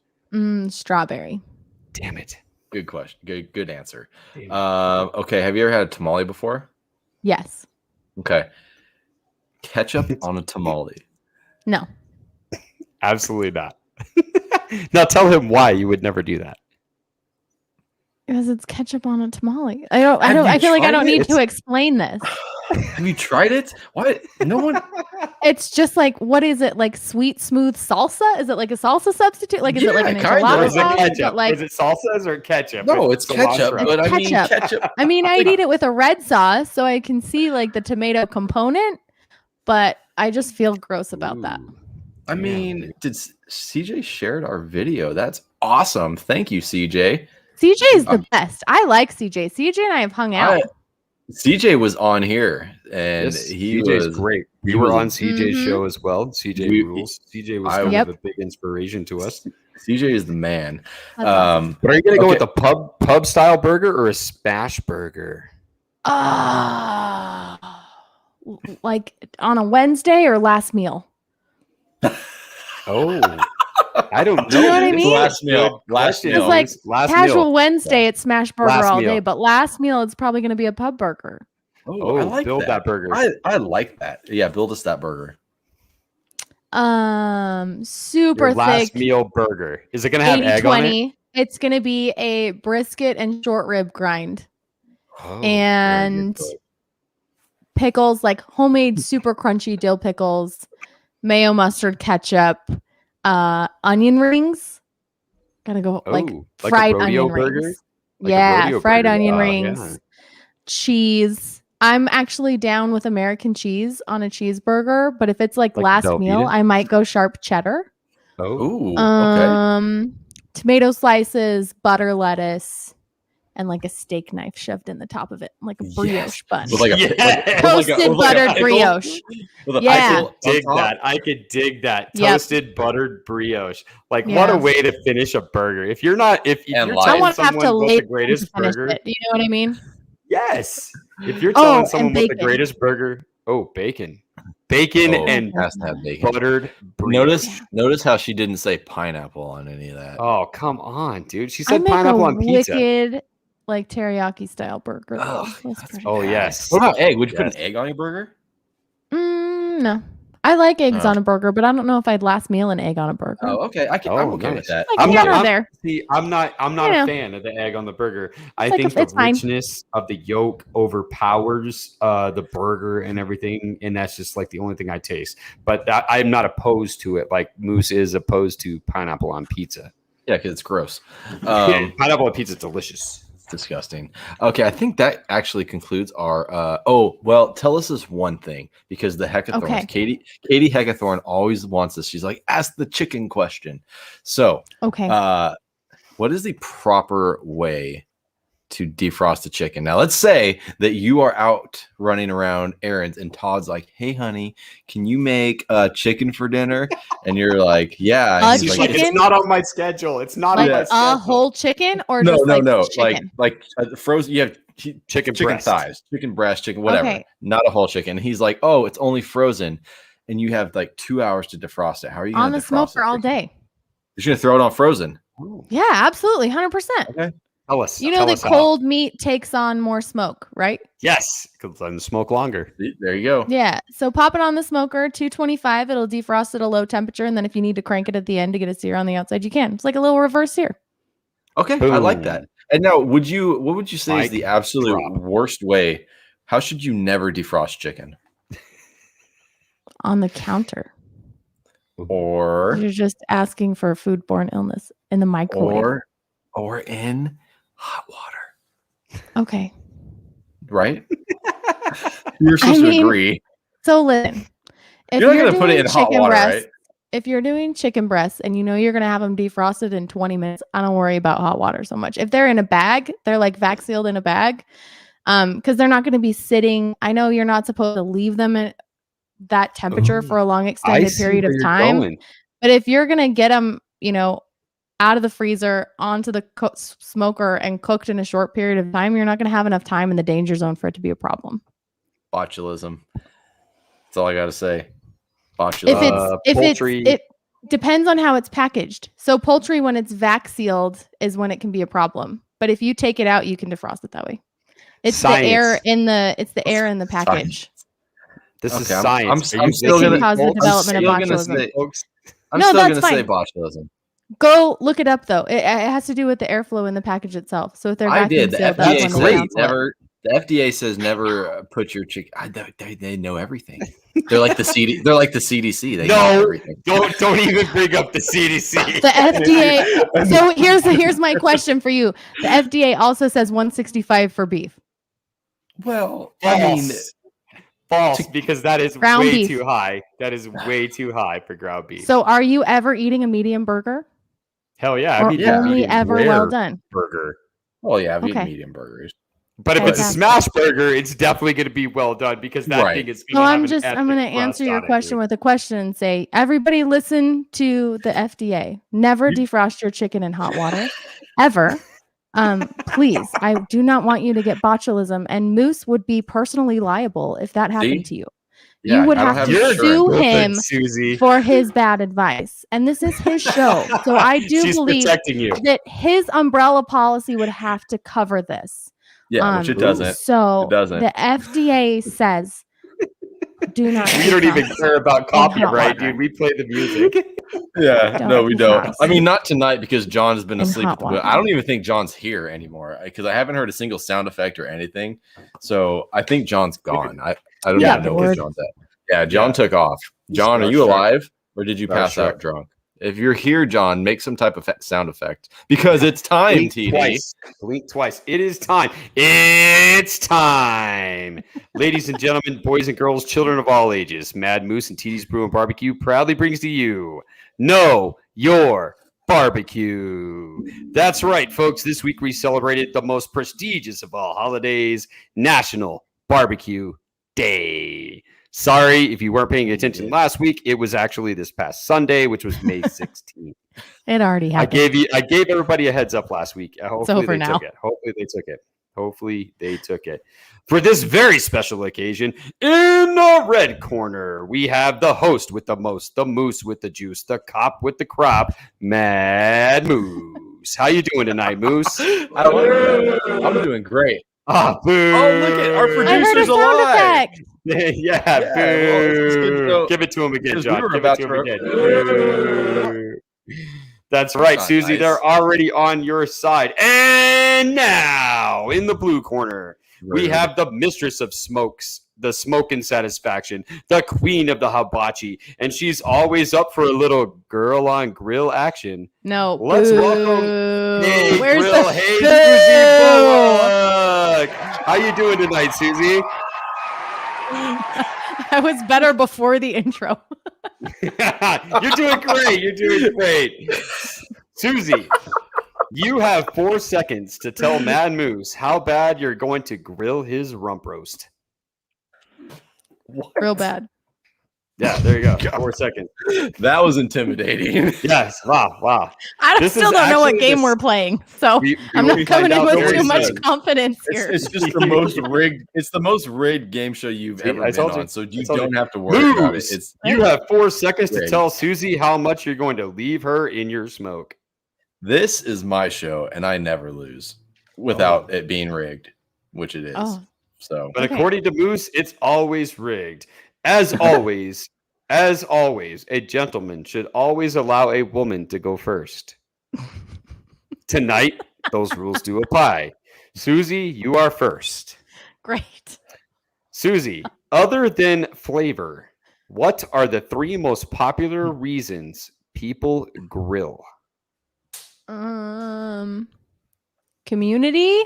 Strawberry. Damn it. Good question. Good answer. Damn it. Okay. Have you ever had a tamale before? Yes. Okay. Ketchup on a tamale. No. Absolutely not. Now tell him why you would never do that. Because it's ketchup on a tamale. I feel like I don't need to explain this. Have you tried it? What? No one. It's just like, what is it? Like sweet, smooth salsa? Is it like a salsa substitute? Like, is it like an kind of. enchilada Or is it sauce? ketchup? Like, Is it salsas or ketchup? No, it's ketchup. cilantro. But I mean, ketchup. ketchup. I mean, I'd eat it with a red sauce, so I can see like the tomato component, but I just feel gross about that. Ooh. I mean, did CJ shared our video? That's awesome. Thank you, CJ. CJ is the best. I like CJ. CJ and I have hung out. CJ was on here, and Yes, he CJ's was great. We he were was- on CJ's Mhm. show as well. CJ We- rules. CJ was I- kind Yep. of a big inspiration to us. CJ is the man. That's awesome. But are you gonna go Okay. with the pub style burger or a smash burger? Like on a Wednesday or last meal? Oh, I don't know. Do you know what I mean? Last meal. Good Last question. meal. It's like last Casual meal. Wednesday, it's smash burger Last all meal. day, but last meal, it's probably going to be a pub burger. Oh, I like build that burger. I like that. Yeah, build us that burger. Super Your last thick. meal burger. Is it gonna have egg on it? 80-20. It's going to be a brisket and short rib grind. Oh, And very good. pickles, like homemade super crunchy dill pickles, mayo, mustard, ketchup, onion rings. Gotta go like Oh, fried a rodeo onion burger? rings. Like a Yeah, rodeo fried burger. onion Oh, rings, yeah. cheese. I'm actually down with American cheese on a cheeseburger, but if it's like Like last meal, Velveeta? I might go sharp cheddar. Oh, Ooh, okay. Tomato slices, butter, lettuce, and like a steak knife shoved in the top of it, like a brioche Yes. bun. With like a Yeah. Toasted buttered pickle? brioche. With a Yeah. pickle on dig top? that. I could dig that. Yep. Toasted buttered brioche. Like what Yeah. a way to finish a burger. If you're not, if And you're light. I telling want to have someone to what's lay the greatest to finish burger, it. You know what I mean? yes. If you're Oh, telling and someone what the bacon. greatest burger, bacon, bacon Oh, and has to have bacon. buttered brioche. Notice how she didn't say pineapple on any of that. Oh, come on, dude. She I said make pineapple a on pizza. wicked, like teriyaki style burger. Though. Ugh, That's pretty Oh, good. yes. What about egg? Would you put Yes. an egg on your burger? No, I like eggs Oh. on a burger, but I don't know if I'd last meal an egg on a burger. Oh, okay. I'm Oh, okay with nice. that. Like, yeah, no, there. I'm not You know. a fan of the egg on the burger. I Like, think the it's fine. richness of the yolk overpowers the burger and everything, and that's just like the only thing I taste. But I'm not opposed to it, like Moose is opposed to pineapple on pizza. Yeah, because it's gross. Pineapple on pizza is delicious. It's disgusting. Okay, I think that actually concludes our. Tell us this one thing because the Heckathorns, Okay. Katie Heckathorn always wants this. She's like, ask the chicken question. So, Okay. what is the proper way to defrost a chicken? Now, let's say that you are out running around errands and Todd's like, hey, honey, can you make chicken for dinner? And you're like, yeah. A And he's She's like, like, chicken? it's not on my schedule. It's not like on my a schedule. whole chicken or no, just no. chicken? Like frozen. You have Chicken breast. thighs, chicken breast, chicken, whatever. Okay. Not a whole chicken. He's like, oh, it's only frozen. And you have like 2 hours to defrost it. How are you On going to the defrost smoker it? all day. You're going to throw it on frozen. Oh, Yeah, absolutely, 100%. Okay. tell us. You know tell that us how. cold meat takes on more smoke, right? Yes, because then smoke longer. See, there you go. Yeah. So pop it on the smoker, 225. It'll defrost at a low temperature, and then if you need to crank it at the end to get it sear on the outside, you can. It's like a little reverse sear. Okay. I like Boom. that. And now, what would you say is Mic the absolute drop. worst way? How should you never defrost chicken? On the counter. Or You're just asking for foodborne illness in the microwave. or in hot water, Okay. right? You're supposed to mean, agree. So listen, if You're not gonna put it doing in hot chicken water, breasts, right? if you're doing chicken breasts and you know you're gonna have them defrosted in 20 minutes, I don't worry about hot water so much. If they're in a bag, they're like vac sealed in a bag, because they're not going to be sitting. I know you're not supposed to leave them at that temperature for a long extended period of time. But if you're gonna get them, out of the freezer onto the smoker and cooked in a short period of time, you're not gonna have enough time in the danger zone for it to be a problem. Botulism. That's all I got to say. Botulism. If poultry. Depends on how it's packaged. So poultry, when it's vac sealed, is when it can be a problem. But if you take it out, you can defrost it that way. It's Science. the air in the package. This is Okay, science. I'm still gonna cause the development of botulism. I'm No, still that's gonna say fine. botulism. Go look it up though. It has to do with the airflow in the package itself. So if they're I vacuum did. The sealed, FDA that's says when they cancel it. never. The FDA says never put your chicken. They know everything. They're like the CD. They're like the CDC. They know No, everything. don't even bring up the CDC. The FDA. So here's my question for you. The FDA also says 165 for beef. Well, False, because that is Ground way beef. too high. That is way too high for ground beef. So are you ever eating a medium burger? Hell yeah, Or I'd eat only medium ever rare well done? burger. well, yeah, I've eaten Okay. medium burgers. But if it's a Fantastic. smash burger, it's definitely going to be well done because that Right. thing is. So I'm going to answer your question with a question and say, everybody listen to the FDA. Never defrost your chicken in hot water, ever. Please, I do not want you to get botulism, and Moose would be personally liable if that happened to you. Yeah, You would I don't have have to insurance. sue him Susie. for his bad advice. And this is his show. So I do She's believe protecting you. that his umbrella policy would have to cover this. Yeah, which it doesn't. So It doesn't. the FDA says do not. We don't even defrost care about hot copyright, water. dude. We play the music. Yeah, Don't no, we don't. defrost. I mean, not tonight because John's been In asleep hot at the wheel. water. I don't even think John's here anymore because I haven't heard a single sound effect or anything. So I think John's gone. I don't Yeah, even know bored. where John's at. Yeah, John Yeah. took off. John, are you Starstruck. alive or did you pass out Starstruck. drunk? If you're here, John, make some type of sound effect because it's time, Blink TD. twice. Blink twice. It is time. It's time. Ladies and gentlemen, boys and girls, children of all ages, Mad Moose and TD's Brew and Barbecue proudly brings to you Know Your Barbecue. That's right, folks. This week we celebrated the most prestigious of all holidays, National Barbecue Day. Sorry if you weren't paying attention last week. It was actually this past Sunday, which was May 16th. It already happened. I gave everybody a heads up last week. Hopefully over they now. took it. Hopefully they took it. For this very special occasion, in the red corner, we have the host with the most, the moose with the juice, the cop with the crop, Mad Moose. How you doing tonight, Moose? I'm doing great. Ah, boo. Oh, look at our I heard a producer's sound alive. effect. yeah, boo. well, it's good to- Give it to him again, because we John. were Give about it to him to- again. Boo. That's right, Not Susie. nice. They're already on your side. And now, in the blue corner, we have the mistress of smokes, the smoke and satisfaction, the queen of the hibachi, and she's always up for a little girl on grill action. No. Let's boo. welcome Hey Where's Grill. the Hey, boo? Susie Bulloch. How you doing tonight, Susie? I was better before the intro. You're doing great. You're doing great. Susie, you have 4 seconds to tell Mad Moose how bad you're going to grill his rump roast. Real bad. Yeah, there you go. 4 seconds. That was intimidating. Yes. Wow. I This still is don't know what actually game the- we're playing, so We I'm will not find coming in out with very too much soon. confidence here. It's just the most rigged. It's the most rigged game show you've See, ever I been told you. on, so you I told don't you. have to worry about it. Moose, It's you have 4 seconds to rigged. tell Susie how much you're going to leave her in your smoke. This is my show, and I never lose without it being rigged, which it is. Oh. So But Okay. according to Moose, it's always rigged. As always, a gentleman should always allow a woman to go first. Tonight, those rules do apply. Susie, you are first. Great. Susie, other than flavor, what are the 3 most popular reasons people grill? Community,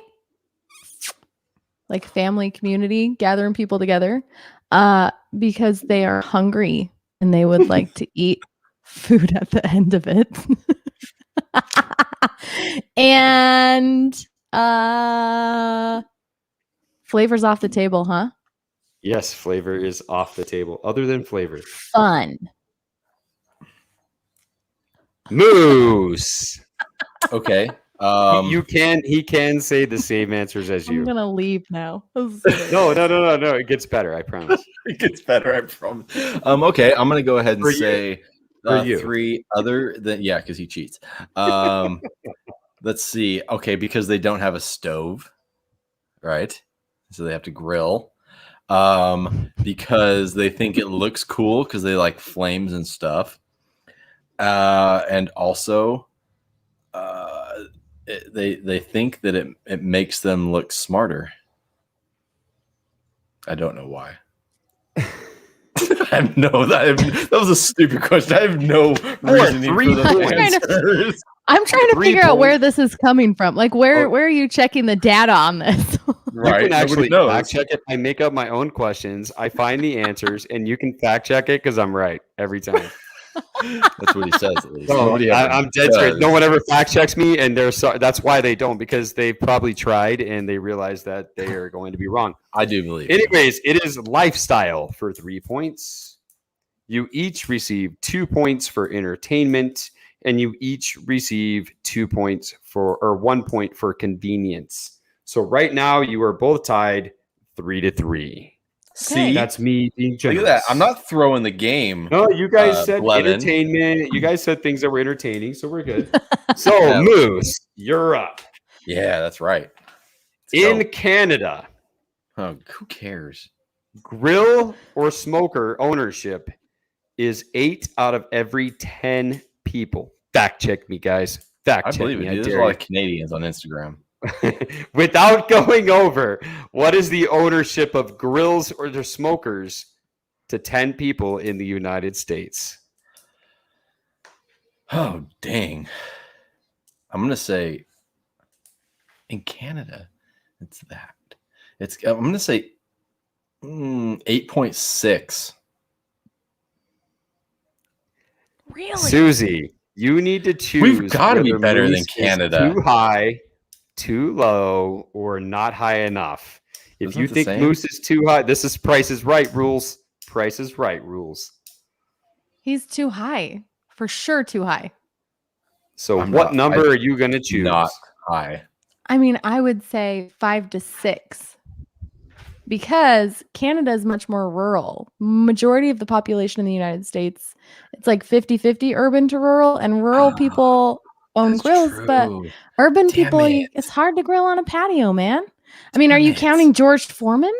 like family community, gathering people together, because they are hungry and they would like to eat food at the end of it. And flavors off the table, huh? Yes, flavor is off the table. Other than flavor. Fun. Moose. okay. He can say the same answers as I'm you. gonna leave now. No. It gets better, I promise. It gets better, I promise. Okay, I'm gonna go ahead and For you. say For you. 3 other than because he cheats. Let's see. Okay, because they don't have a stove, right? So they have to grill. Because they think it looks cool because they like flames and stuff. And also, they think that it makes them look smarter. I don't know why. That was a stupid question. I have no reasoning for those answers. I'm trying to figure out where this is coming from. Like, where are you checking the data on this? Right. You can actually fact check it. I make up my own questions. I find the answers, and you can fact check it because I'm right every time. That's what he says. At least. No, I'm dead serious. No one ever fact checks me, and that's why they don't, because they've probably tried and they realize that they are going to be wrong. I do believe. Anyways, it is lifestyle for 3 points. You each receive 2 points for entertainment, and you each receive 2 points or 1 point for convenience. So right now you are both tied 3-3. See, that's me being generous. Look at that. I'm not throwing the game. No, you guys said Blevin. entertainment. You guys said things that were entertaining, so we're good. So, Moose, you're up. Yeah, that's right. In Canada, who cares? Grill or smoker ownership is 8 out of every 10 people. Fact check me, guys. Fact check me. There's a lot of Canadians on Instagram. Without going over, what is the ownership of grills or the smokers to 10 people in the United States? Oh, dang. I'm going to say in Canada, it's that. I'm going to say 8.6. Really? Susie, you need to choose. We've got to be better than Canada. Too high, too low, or not high enough. If you think Moose is too high, this is Price is Right rules. Price is Right rules. He's too high. For sure too high. So what number are you going to choose? Not high. I mean, I would say 5 to 6. Because Canada is much more rural. Majority of the population in the United States, it's like 50-50 urban to rural, and rural people own grills, but urban people, it's hard to grill on a patio, man. I mean, are you counting George Foreman?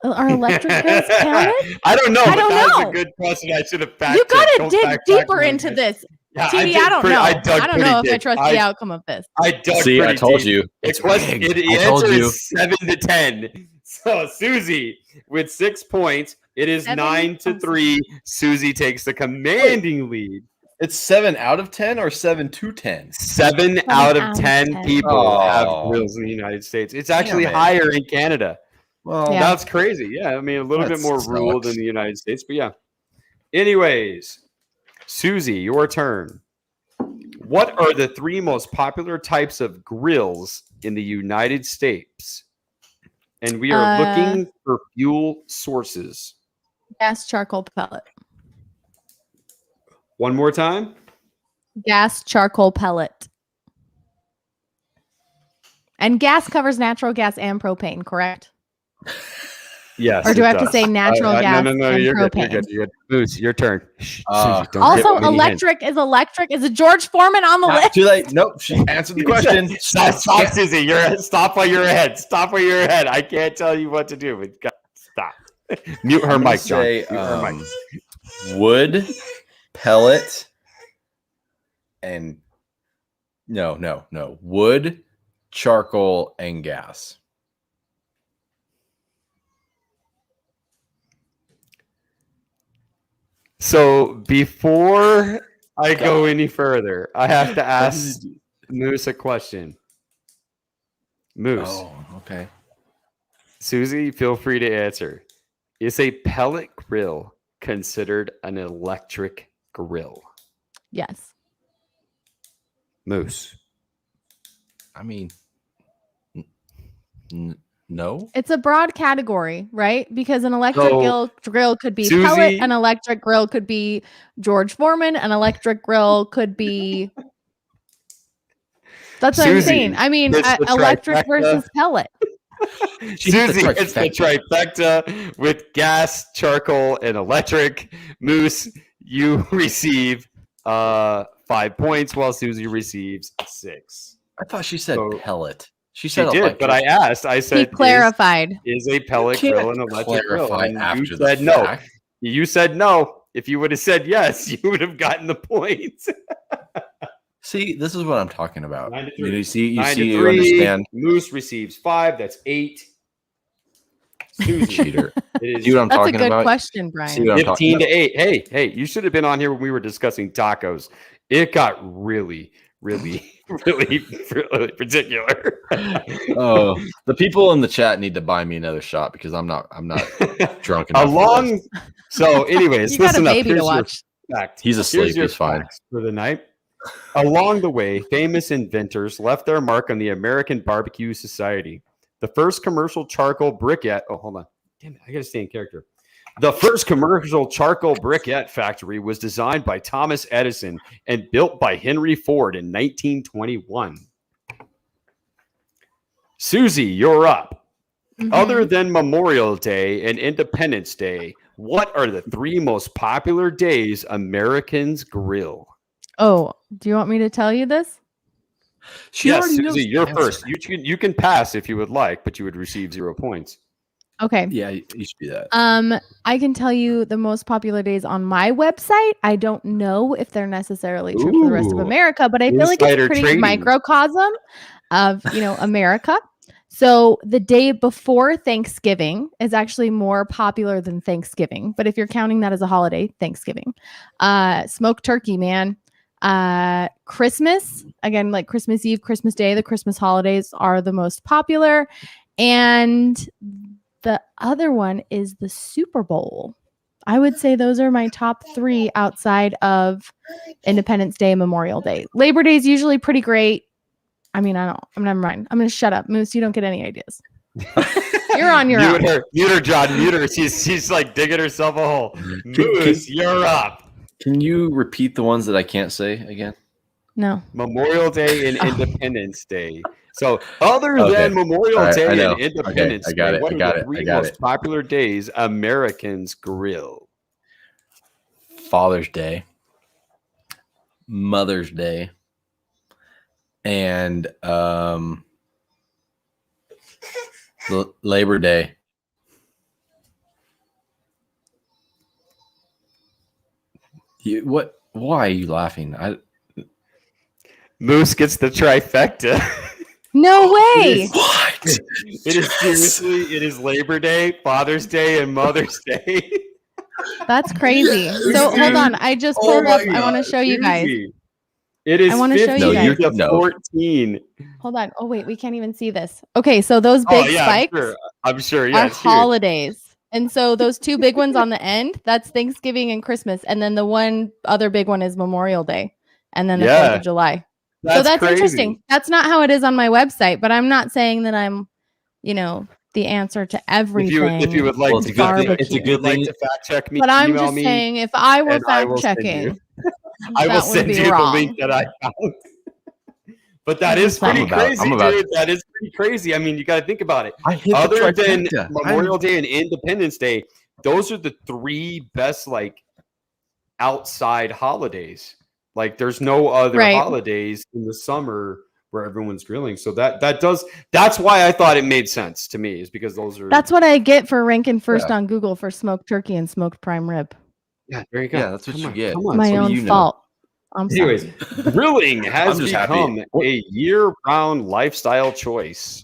Are electric grills counted? I don't know. That was a good question. I should have fact checked. You got to dig deeper into this. Yeah, TV, I don't know. I don't know if I trust the outcome of this. I dug See, I told you. The answer is 7 to 10. So Susie with 6 points. It is 9-3. Susie takes the commanding lead. It's 7 out of 10 or 7 to 10? 7 out of 10 people have grills in the United States. It's actually higher in Canada. Well, that's crazy. Yeah, I mean, a little bit more rural than the United States, but yeah. Anyways, Susie, your turn. What are the 3 most popular types of grills in the United States? And we are looking for fuel sources. Gas, charcoal, pellet. One more time. Gas, charcoal, pellet. And gas covers natural gas and propane, correct? Yes. Or do I have to say natural gas and propane? You're good. Moose, your turn. Susie, also, electric is a George Foreman on the list. Too late. Nope. She answered the question. Stop, Susie. Stop while you're ahead. Stop while you're ahead. I can't tell you what to do. Stop. Mute her mic, John. Mute her mic. Wood, pellet, and no. Wood, charcoal, and gas. So before I go any further, I have to ask Moose a question. Moose. Oh, okay. Susie, feel free to answer. Is a pellet grill considered an electric grill? Yes. Moose. I mean, no. It's a broad category, right? Because an electric grill could be Susie, pellet, an electric grill could be George Foreman, an electric grill could be. That's what I'm saying. I mean, electric versus pellet. Susie, it's the trifecta with gas, charcoal, and electric. Moose, you receive 5 points, while Susie receives 6. I thought she said So- pellet. She She said did, electric. but I asked. I He said, clarified. is a pellet You grill can't an electric grill? clarify And after you the said no. fact. You said no. If you would have said yes, you would have gotten the points. See, this is what I'm talking about. 9 to You 3. see, you 9 see, to you 3. understand. Moose receives 5. That's 8. Susie, Cheater. it See what I'm is That's a talking good about? question, See Brian. what I'm 15 talking to 8. Hey, you should have been on here when we were discussing tacos. It got really, really, really particular. Oh, the people in the chat need to buy me another shot because I'm not drunk enough. for this. So, anyways, You got a listen up. baby to Here's your watch. fact. He's asleep. Here's your He's fine. facts for the night. Along the way, famous inventors left their mark on the American Barbecue Society. The first commercial charcoal briquette. Oh, hold on. Damn it. I got to stay in character. The first commercial charcoal briquette factory was designed by Thomas Edison and built by Henry Ford in 1921. Susie, you're up. Mhm. Other than Memorial Day and Independence Day, what are the 3 most popular days Americans grill? Oh, do you want me to tell you this? She Yes, already knows Susie, the you're answer. first. You can pass if you would like, but you would receive 0 points. Okay. Yeah, you should do that. I can tell you the most popular days on my website. I don't know if they're necessarily true for the rest of Ooh. America, but I feel like Insider it's pretty trading. microcosm of, America. So the day before Thanksgiving is actually more popular than Thanksgiving. But if you're counting that as a holiday, Thanksgiving. Smoked turkey, man. Christmas, again, like Christmas Eve, Christmas Day, the Christmas holidays are the most popular. And the other one is the Super Bowl. I would say those are my top 3 outside of Independence Day and Memorial Day. Labor Day is usually pretty great. I mean, never mind. I'm going to shut up. Moose, you don't get any ideas. You're on your own. Mute her, John. Mute her. She's like digging herself a hole. Moose, you're up. Can you repeat the ones that I can't say again? No. Memorial Day and Independence Day. So, other Okay. than Memorial All right, I Day know. and Independence Okay, I got Day, it, what I are got the it, 3 I got most it. popular days Americans grill? Father's Day, Mother's Day, and Labor Day. What? Why are you laughing? Moose gets the trifecta. No way. What? It is seriously, it is Labor Day, Father's Day, and Mother's Day. That's crazy. So hold on. I just pulled up. I want to show you guys. Susie, it is I wanna show you 15 guys. to 14. Hold on. Oh, wait. We can't even see this. Okay. So those big spikes I'm sure. are Yeah, it's huge. holidays. And so those 2 big ones on the end, that's Thanksgiving and Christmas. And then the one other big one is Memorial Day. And then the 4th of July. So that's crazy. interesting. That's not how it is on my website, but I'm not saying that I'm, the answer to everything. If you would like Well, to, it's a good thing- if it's a you good would like thing- to fact check me, But I'm email just me, saying, if I were and I will fact send you. checking, I will that would send be you the wrong. link that I found. But that is pretty crazy, dude. That is pretty crazy. I mean, you got to think about it. I hit Other the than trifecta. Memorial Day and Independence Day, those are the 3 best outside holidays. Like there's no other Right. holidays in the summer where everyone's grilling. So that's why I thought it made sense to me, is because those are That's what I get for ranking first Yeah. on Google for smoked turkey and smoked prime rib. yeah, there you go. Yeah, that's what Come you on, get. Come on. My what do own you know? fault. I'm sorry. Anyways, grilling has I'm just happy. become a year-round lifestyle choice.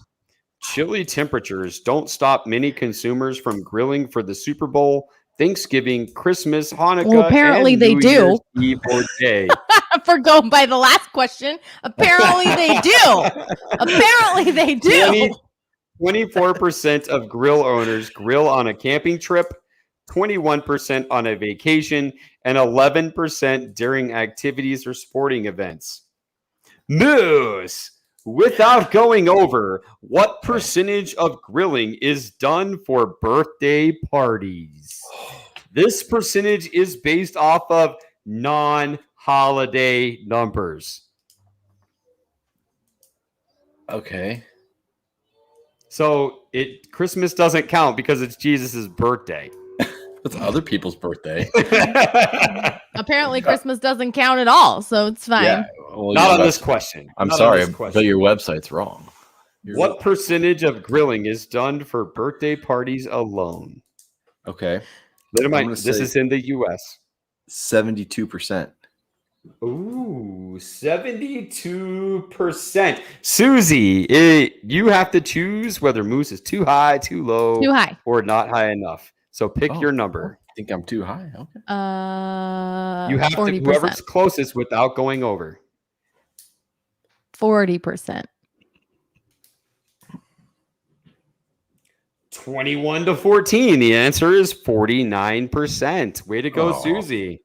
Chilly temperatures don't stop many consumers from grilling for the Super Bowl, Thanksgiving, Christmas, Hanukkah, Well, apparently and they New do. Year's Eve or day. For going by the last question, apparently they do. Apparently they do. 24% of grill owners grill on a camping trip, 21% on a vacation, and 11% during activities or sporting events. Moose, without going over, what percentage of grilling is done for birthday parties? This percentage is based off of non-holiday numbers. Okay. So Christmas doesn't count because it's Jesus's birthday. It's other people's birthday. Apparently, Christmas doesn't count at all, so it's fine. Yeah, well, Not yeah, on that's- this question. I'm Not on sorry, this but question. your website's wrong. What percentage of grilling is done for birthday parties alone? Okay, This say- is in the U.S. 72%. Ooh, 72%. Susie, you have to choose whether mousse is too high, too low, Too high. or not high enough. So pick Oh, your number. I think I'm too high. Okay. You have 40%. to whoever's closest without going over. 40%. 21-14. The answer is 49%. Way to go, Oh. Susie.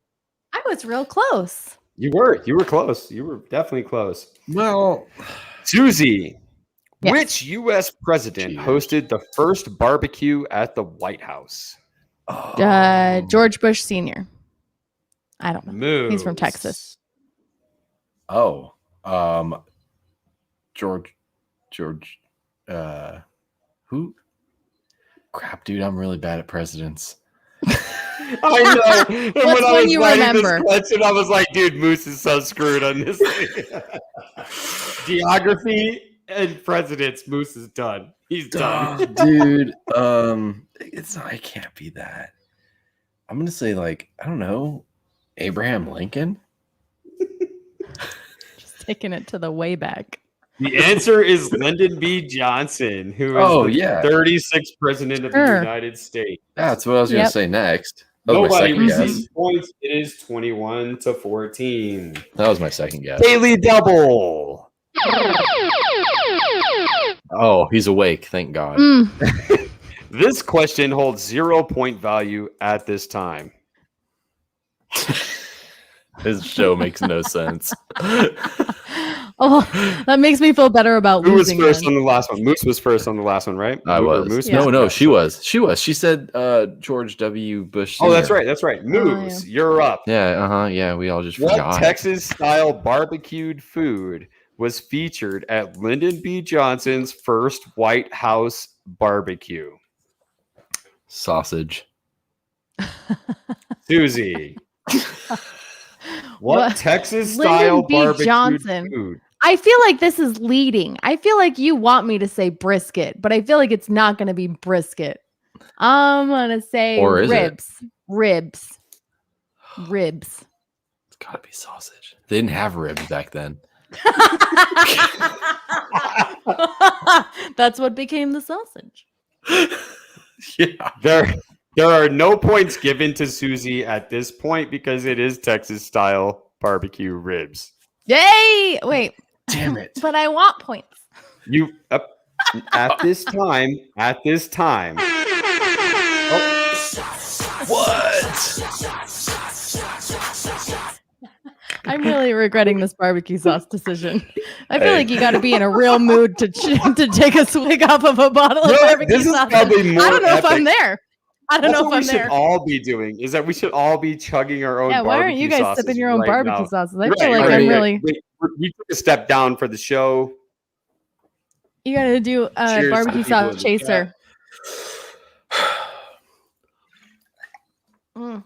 I was real close. You were close. You were definitely close. Well, Susie, Yes. which U.S. president hosted the first barbecue at the White House? George Bush Sr. I don't know. Moose. He's from Texas. Oh, George, who? Crap, dude, I'm really bad at presidents. I know. And What's when I one was you writing remember? this question, I was like, dude, Moose is so screwed on this thing. Geography and presidents, Moose is done. He's done. Dude. It's not. It can't be that. I'm gonna say like I don't know, Abraham Lincoln. Just taking it to the way back. The answer is Lyndon B. Johnson, who is Oh, the yeah. 36th president of the Sure. United States. That's what I was gonna Yep. say next. That was my Nobody second guess. receives points. It is 21-14. That was my second guess. Daily double. Oh, he's awake. Thank God. Mm. This question holds 0 point value at this time. His show makes no sense. Oh, that makes me feel better about Who was losing. first then. on the last one? Moose was first on the last one, right? I Or was. Moose Yeah. No, was? she was. She said George W. Bush. Oh, that's Sr. right. That's right. Moose, you're up. Yeah, yeah, we all just What forgot. Texas-style barbecued food was featured at Lyndon B. Johnson's first White House barbecue? Sausage. Susie. What What? Texas-style Lyndon B. barbecued Johnson. food? I feel like this is leading. I feel like you want me to say brisket, but I feel like it's not going to be brisket. I'm going to say Or is it? ribs. It's gotta be sausage. They didn't have ribs back then. That's what became the sausage. Yeah. There are no points given to Susie at this point because it is Texas-style barbecue ribs. Yay! Wait, Damn it. but I want points. You at this time. I'm really regretting this barbecue sauce decision. I feel Hey. like you got to be in a real mood to take a swig off of a bottle of You know what? barbecue This is sauce. probably more I don't know if I'm epic. there. I don't That's know what if we I'm should there. all be doing. Is that we should all be chugging our own. Yeah, why aren't you guys barbecue sipping sauces your own right barbecue now. sauces? I Right, feel like right, I'm right. really. We took a step down for the show. You got to do a Cheers to barbecue people in sauce the chaser. Mm,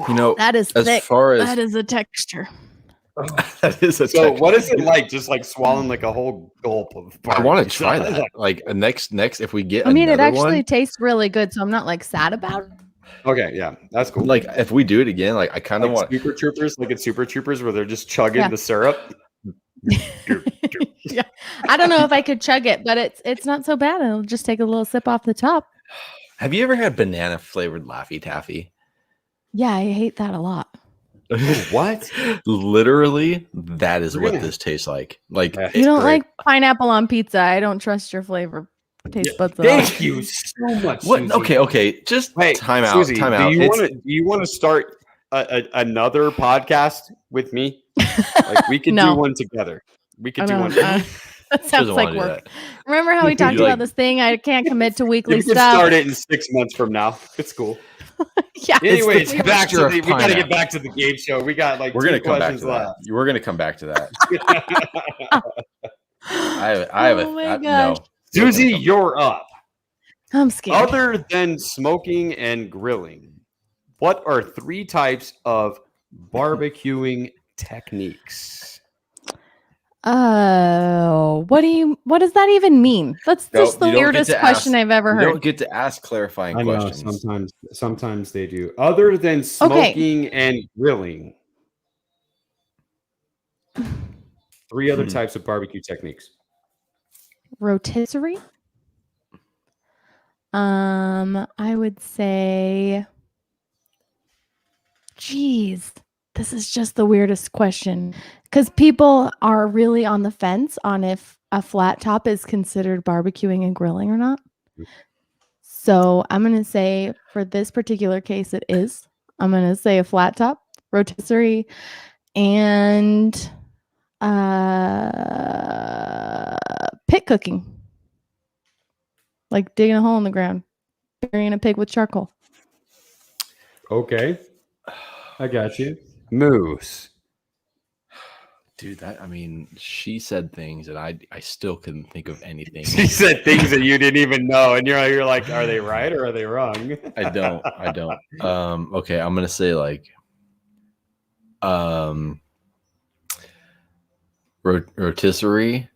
You know, that is as thick. far as That is a texture. that is a So texture. what is it like? Just like swallowing like a whole gulp of I barbecue want to try sauce? that. Like next if we get I mean, it another actually one, tastes really good, so I'm not like sad about it. Okay, yeah, that's cool. like if we do it again, like I kind of like want. Super Troopers, like in Super Troopers, where they're just chugging Yeah. the syrup. Yeah, I don't know if I could chug it, but it's not so bad. I'll just take a little sip off the top. Have you ever had banana flavored Laffy Taffy? Yeah, I hate that a lot. What? Literally, that is We're what gonna- this tastes like. Like Yeah. it's You don't great. like pineapple on pizza. I don't trust your flavor taste buds at all. Thank you so much. What? Susie. Okay. Just Wait, time out. Susie, Time do out. you want to start another podcast with me? Like we could No. do one together. We I could do don't- one. that sounds doesn't like wanna do work. that. Remember how we talked You like- about this thing? I can't commit to weekly We could stuff. start it in 6 months from now. It's cool. Yeah. Anyways, the back to texture of we got to pineapple. get back to the game show. We got like We're 2 gonna come back questions to that. left. We're gonna come back to that. I have Oh a my no. gosh. Susie, you're up. I'm scared. Other than smoking and grilling, what are 3 types of barbecuing techniques? Oh, what does that even mean? That's No, just the you don't get weirdest to question ask- I've ever You heard. don't get to ask clarifying I know questions. sometimes they do. Other than smoking and grilling, 3 other types of barbecue techniques. Rotisserie? I would say, geez, this is just the weirdest question because people are really on the fence on if a flat top is considered barbecuing and grilling or not. So I'm going to say for this particular case, it is. I'm going to say a flat top, rotisserie, and pit cooking. Like digging a hole in the ground, burying a pig with charcoal. Okay. I got you. Moose. Dude, she said things that I still couldn't think of anything. She said things that you didn't even know, and you're like, are they right or are they wrong? I don't. Okay, I'm gonna say like rotisserie.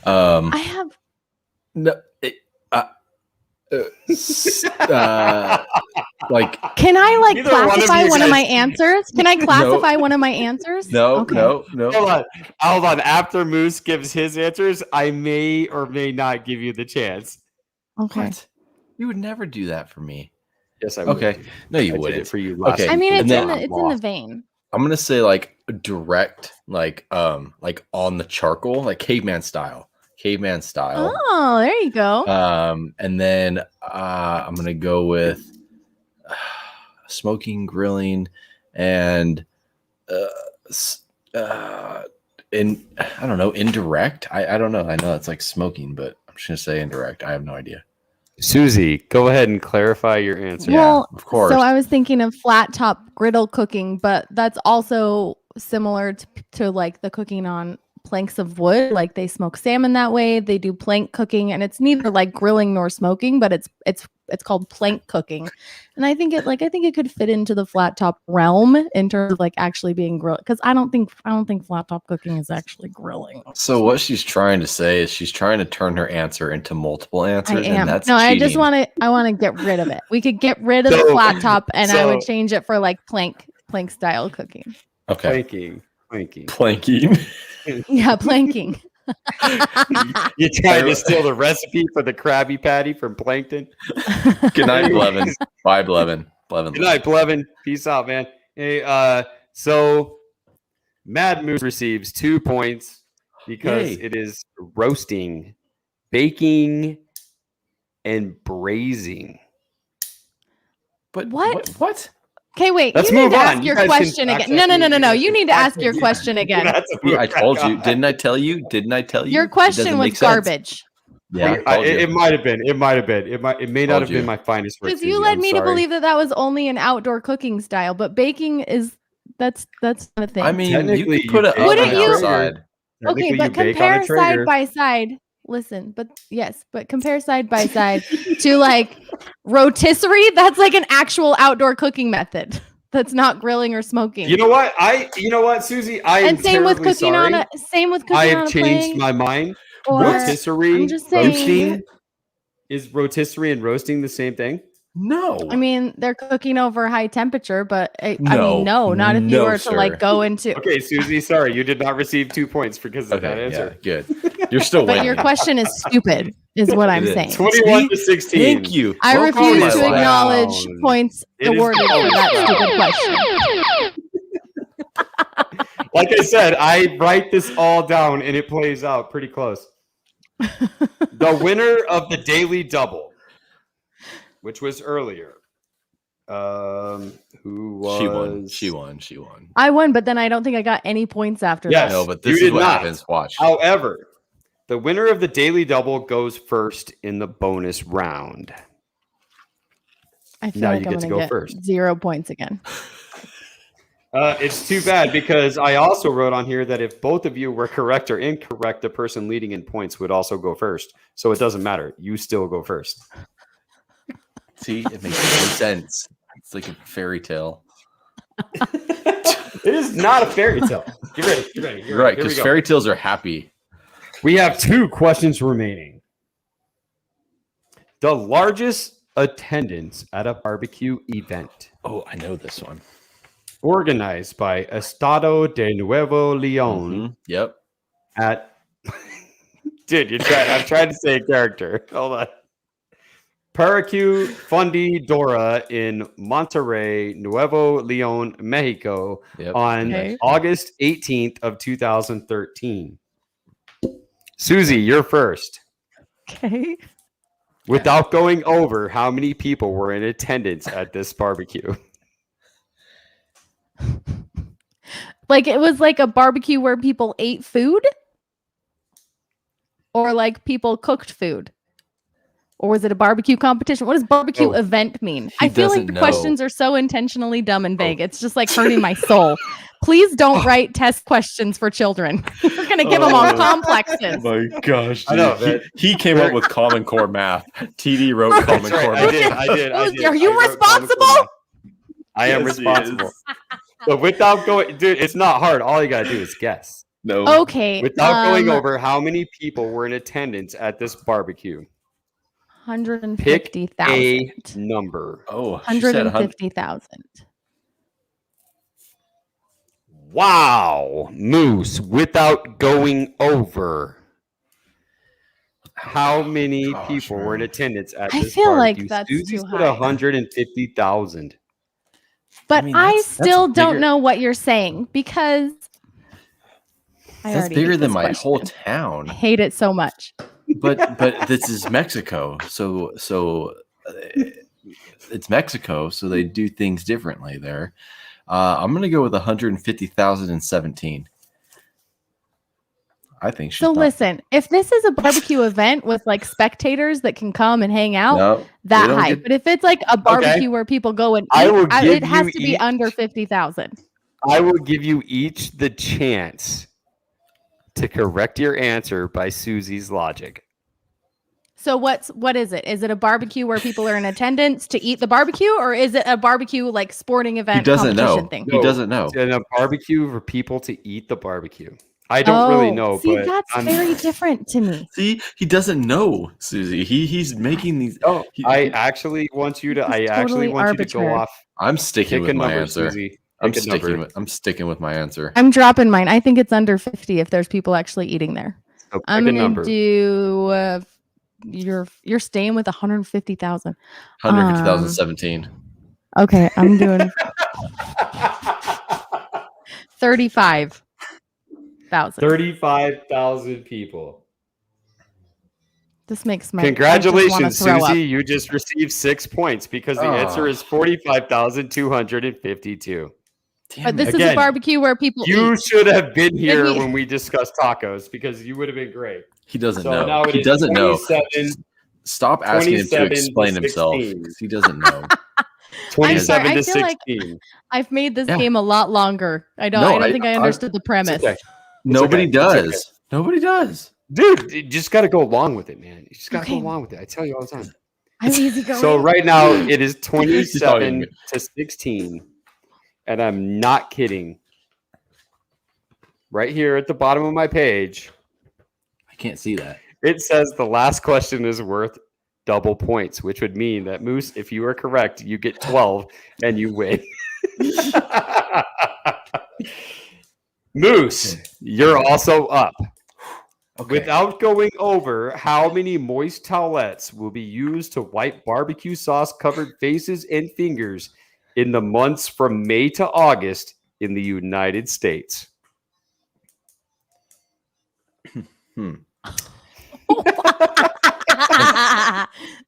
I have. No, like Can I like Neither one of classify you one of guys- my answers? Can I classify one of my answers? no. Okay. Hold on. After Moose gives his answers, I may or may not give you the chance. Okay. What? You would never do that for me. Yes, I would. Okay. No, you I did wouldn't. it for you last Okay. I mean, week, it's and in then the I'm it's in the lost. vein. I'm gonna say like direct, like on the charcoal, like caveman style. Oh, there you go. And then I'm gonna go with smoking, grilling, and I don't know, indirect. I don't know. I know it's like smoking, but I'm just gonna say indirect. I have no idea. Susie, go ahead and clarify your answer. Well, of course. So I was thinking of flat top griddle cooking, but that's also similar to like the cooking on planks of wood. Like they smoke salmon that way. They do plank cooking, and it's neither like grilling nor smoking, but it's called plank cooking. And I think it could fit into the flat top realm in terms of like actually being grilled. Because I don't think flat top cooking is actually grilling. So what she's trying to say is she's trying to turn her answer into multiple answers, and that's no, cheating. I want to get rid of it. We could get rid of the flat top, and I would change it for like plank style cooking. Okay. Planking. Yeah, planking. You trying to steal the recipe for the Krabby Patty from Plankton? Good night, Blevin. Bye, Blevin. Good night, Blevin. Peace out, man. Hey, so Mad Moose receives 2 points because it is roasting, baking, and braising. But what? What? Okay, wait. Let's you need move to on. ask You your guys question can again. No. You need to ask your Yeah. question again. I told you. Didn't I tell you? Your question was garbage. Yeah, I told you. It might have been. It may not have been my finest work. Because you led me to believe that was only an outdoor cooking style, but baking is that's not a thing. I mean, you Technically, could put it Wouldn't oven you- outside. Okay, but compare side by side. Listen, but compare side by side to like rotisserie. That's like an actual outdoor cooking method. That's not grilling or smoking. You know what, Susie? Same with cooking on a I have changed my mind. Or, Rotisserie, I'm just saying, roasting. Is rotisserie and roasting the same thing? No. I mean, they're cooking over high temperature, but not if you were to like go into. Okay, Susie, sorry, you did not receive 2 points because of that answer. Yeah, good. You're still winning. But your question is stupid, is what I'm saying. 21 to 16. Thank you. I Welcome refuse to to my life. acknowledge points awarded for that stupid question. Like I said, I write this all down and it plays out pretty close. The winner of the Daily Double, which was earlier. Who was? She won. I won, but then I don't think I got any points after Yes. that. No, but this is what happens. Watch. However, the winner of the Daily Double goes first in the bonus round. I feel Now like you I'm get to going go to get first. 0 points again. It's too bad because I also wrote on here that if both of you were correct or incorrect, the person leading in points would also go first. So it doesn't matter. You still go first. See, it makes no sense. It's like a fairy tale. It is not a fairy tale. Get ready. Get ready. You're right, because fairy tales are happy. We have 2 questions remaining. The largest attendance at a barbecue event. Oh, I know this one. Organized by Estado de Nuevo León. Mm-hmm. Yep. At dude, I'm trying to say a character. Hold on. Barbecue Fundidora in Monterrey, Nuevo León, Mexico, on August 18th of 2013. Susie, you're first. Okay. Without going over, how many people were in attendance at this barbecue? Like it was like a barbecue where people ate food? Or like people cooked food? Or was it a barbecue competition? What does barbecue event mean? I feel like the questions are so intentionally dumb and vague. It's just like hurting my soul. Please don't write test questions for children. You're going to give them all complexes. Oh my gosh. Dude. I know, he came up with Common Core math. TD wrote Common Core math. I did. Are you responsible? I am responsible. But without going, dude, it's not hard. All you got to do is guess. No. Okay. Without going over, how many people were in attendance at this barbecue? 150,000. A number. Oh, 150,000. Wow. Moose, without going over. How many people were in attendance at this feel barbecue? like that's Susie too said high. 150,000. But I still that's don't bigger. know what you're saying because That's bigger than my whole town. I hate it so much. But this is Mexico, so it's Mexico, so they do things differently there. I'm gonna go with 150,017. I think she's listen, if this is a barbecue event with like spectators that can come and hang out, that high. But if it's like a barbecue where people go and eat, it has to be under 50,000. I will give you each the chance to correct your answer by Susie's logic. So what is it? Is it a barbecue where people are in attendance to eat the barbecue, or is it a barbecue like sporting event? He doesn't know. Thing? He doesn't know. It's a barbecue for people to eat the barbecue. I don't really know. See, but that's very different to me. See, he doesn't know, Susie. He's making these. I actually want you to. I actually want you to go off. I'm sticking with my answer. Susie. I'm sticking with my answer. I'm dropping mine. I think it's under 50 if there's people actually eating there. So I'm gonna do. You're staying with 150,000. 150,017. Okay, I'm doing 35,000. 35,000 people. This makes my congratulations, Susie. You just received 6 points because the answer is 45,252. But this is a barbecue where people You eat. should have been here when we discussed tacos because you would have been great. He doesn't So know. now it He is doesn't know. 27 Stop asking him to 27 explain to himself. 16. 'Cause he doesn't know. 27 I to feel like 16. I've made this game a lot longer. I don't think I understood the premise. Okay. Nobody does. Okay. Nobody does. Dude, you just got to go along with it, man. You just got to go along with it. I tell you all the time. I'm easy going. So right now it is 27 to 16. And I'm not kidding. Right here at the bottom of my page, I can't see that. it says the last question is worth double points, which would mean that Moose, if you are correct, you get 12 and you win. Moose, you're also up. Okay. Without going over, how many moist towelettes will be used to wipe barbecue sauce covered faces and fingers in the months from May to August in the United States?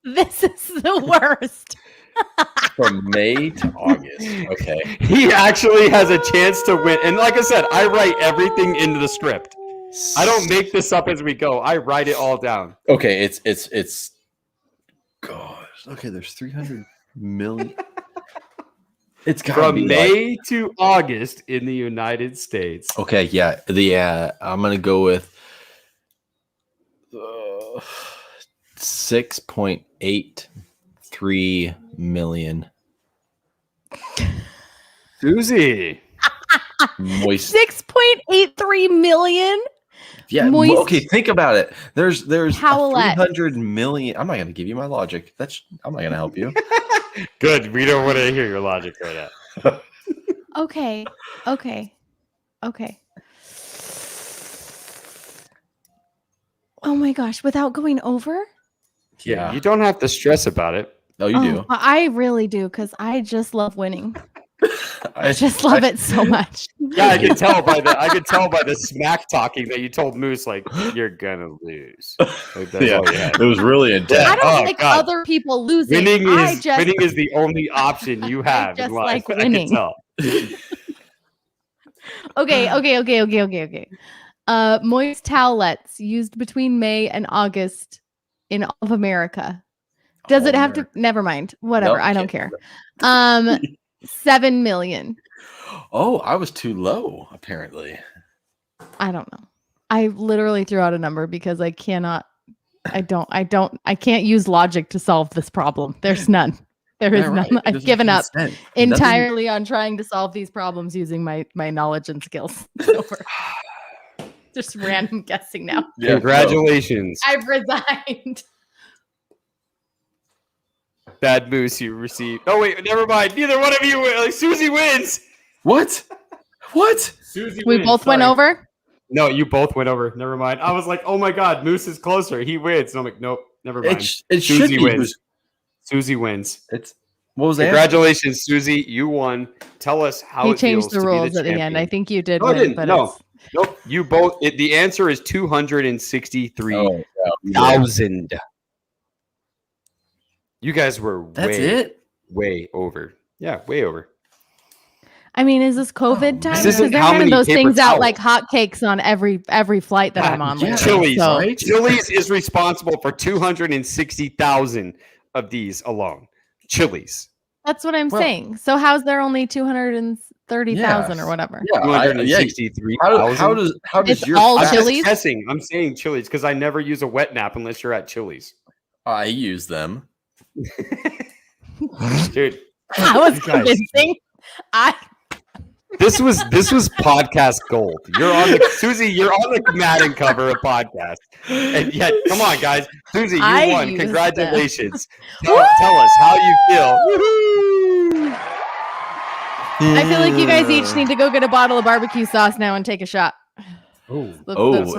This is the worst. From May to August. Okay. He actually has a chance to win. And like I said, I write everything into the script. I don't make this up as we go. I write it all down. Okay, it's gosh. Okay, there's 300 million. It's gotta from be May to August in the United States. Okay, yeah. I'm gonna go with 6.83 million. Susie. Moist. 6.83 million. Yeah. Moist. Okay, think about it. There's Howlette. 300 million. I'm not gonna give you my logic. I'm not gonna help you. Good. We don't want to hear your logic right now. Okay. Oh my gosh! Without going over? Yeah. You don't have to stress about it. No, you do. I really do because I just love winning. I Just love it so much. Yeah, I could tell by the smack talking that you told Moose, like, you're gonna lose. Like, that's Yeah, all you had. it was really intense. I don't Oh, like God. other people losing. Winning I is the only option you have just in life. like I can winning. tell. Okay. Moist towelettes used between May and August in all of America. Does it have to? Never mind. Whatever. No, I don't can't. care. 7 million. Oh, I was too low, apparently. I don't know. I literally threw out a number because I can't use logic to solve this problem. There's none. There is none. I've given up entirely on trying to solve these problems using my knowledge and skills. It's over. Just random guessing now. Yeah, Congratulations. I've resigned. Bad Moose, you received. Oh, wait, never mind. Neither one of you win. Like, Susie wins. What? Susie We wins. both went Sorry. over. No, you both went over. Never mind. I was like, oh my God, Moose is closer. He wins. And I'm like, nope, never mind. It should Susie be. wins. Susie wins. What was that? Congratulations, Susie. You won. Tell us how He it changed feels the to be rules at the end. champion. I think you did No, I win, didn't. but No. it's- Nope. You both. The answer is 263,000. Oh, You guys were way over. Yeah, way over. I mean, is this COVID time? This Because isn't they're how handing many those paper things out towels. like hotcakes on every flight that I'm on. Yeah. lately. Chili's, So right? Chili's is responsible for 260,000 of these alone. Chili's. that's what I'm saying. So how's there only 230,000 or whatever? Yeah, 263,000. how does It's your all I'm Chili's? just guessing. I'm saying Chili's because I never use a wet nap unless you're at Chili's. I use them? Dude, That was you guys- convincing. This was podcast gold. Susie, you're on the Madden cover of podcast. And yet, come on, guys. Susie, you I won. used Congratulations. Tell us how you feel. Woohoo! I feel like you guys each need to go get a bottle of barbecue sauce now and take a shot. Oh,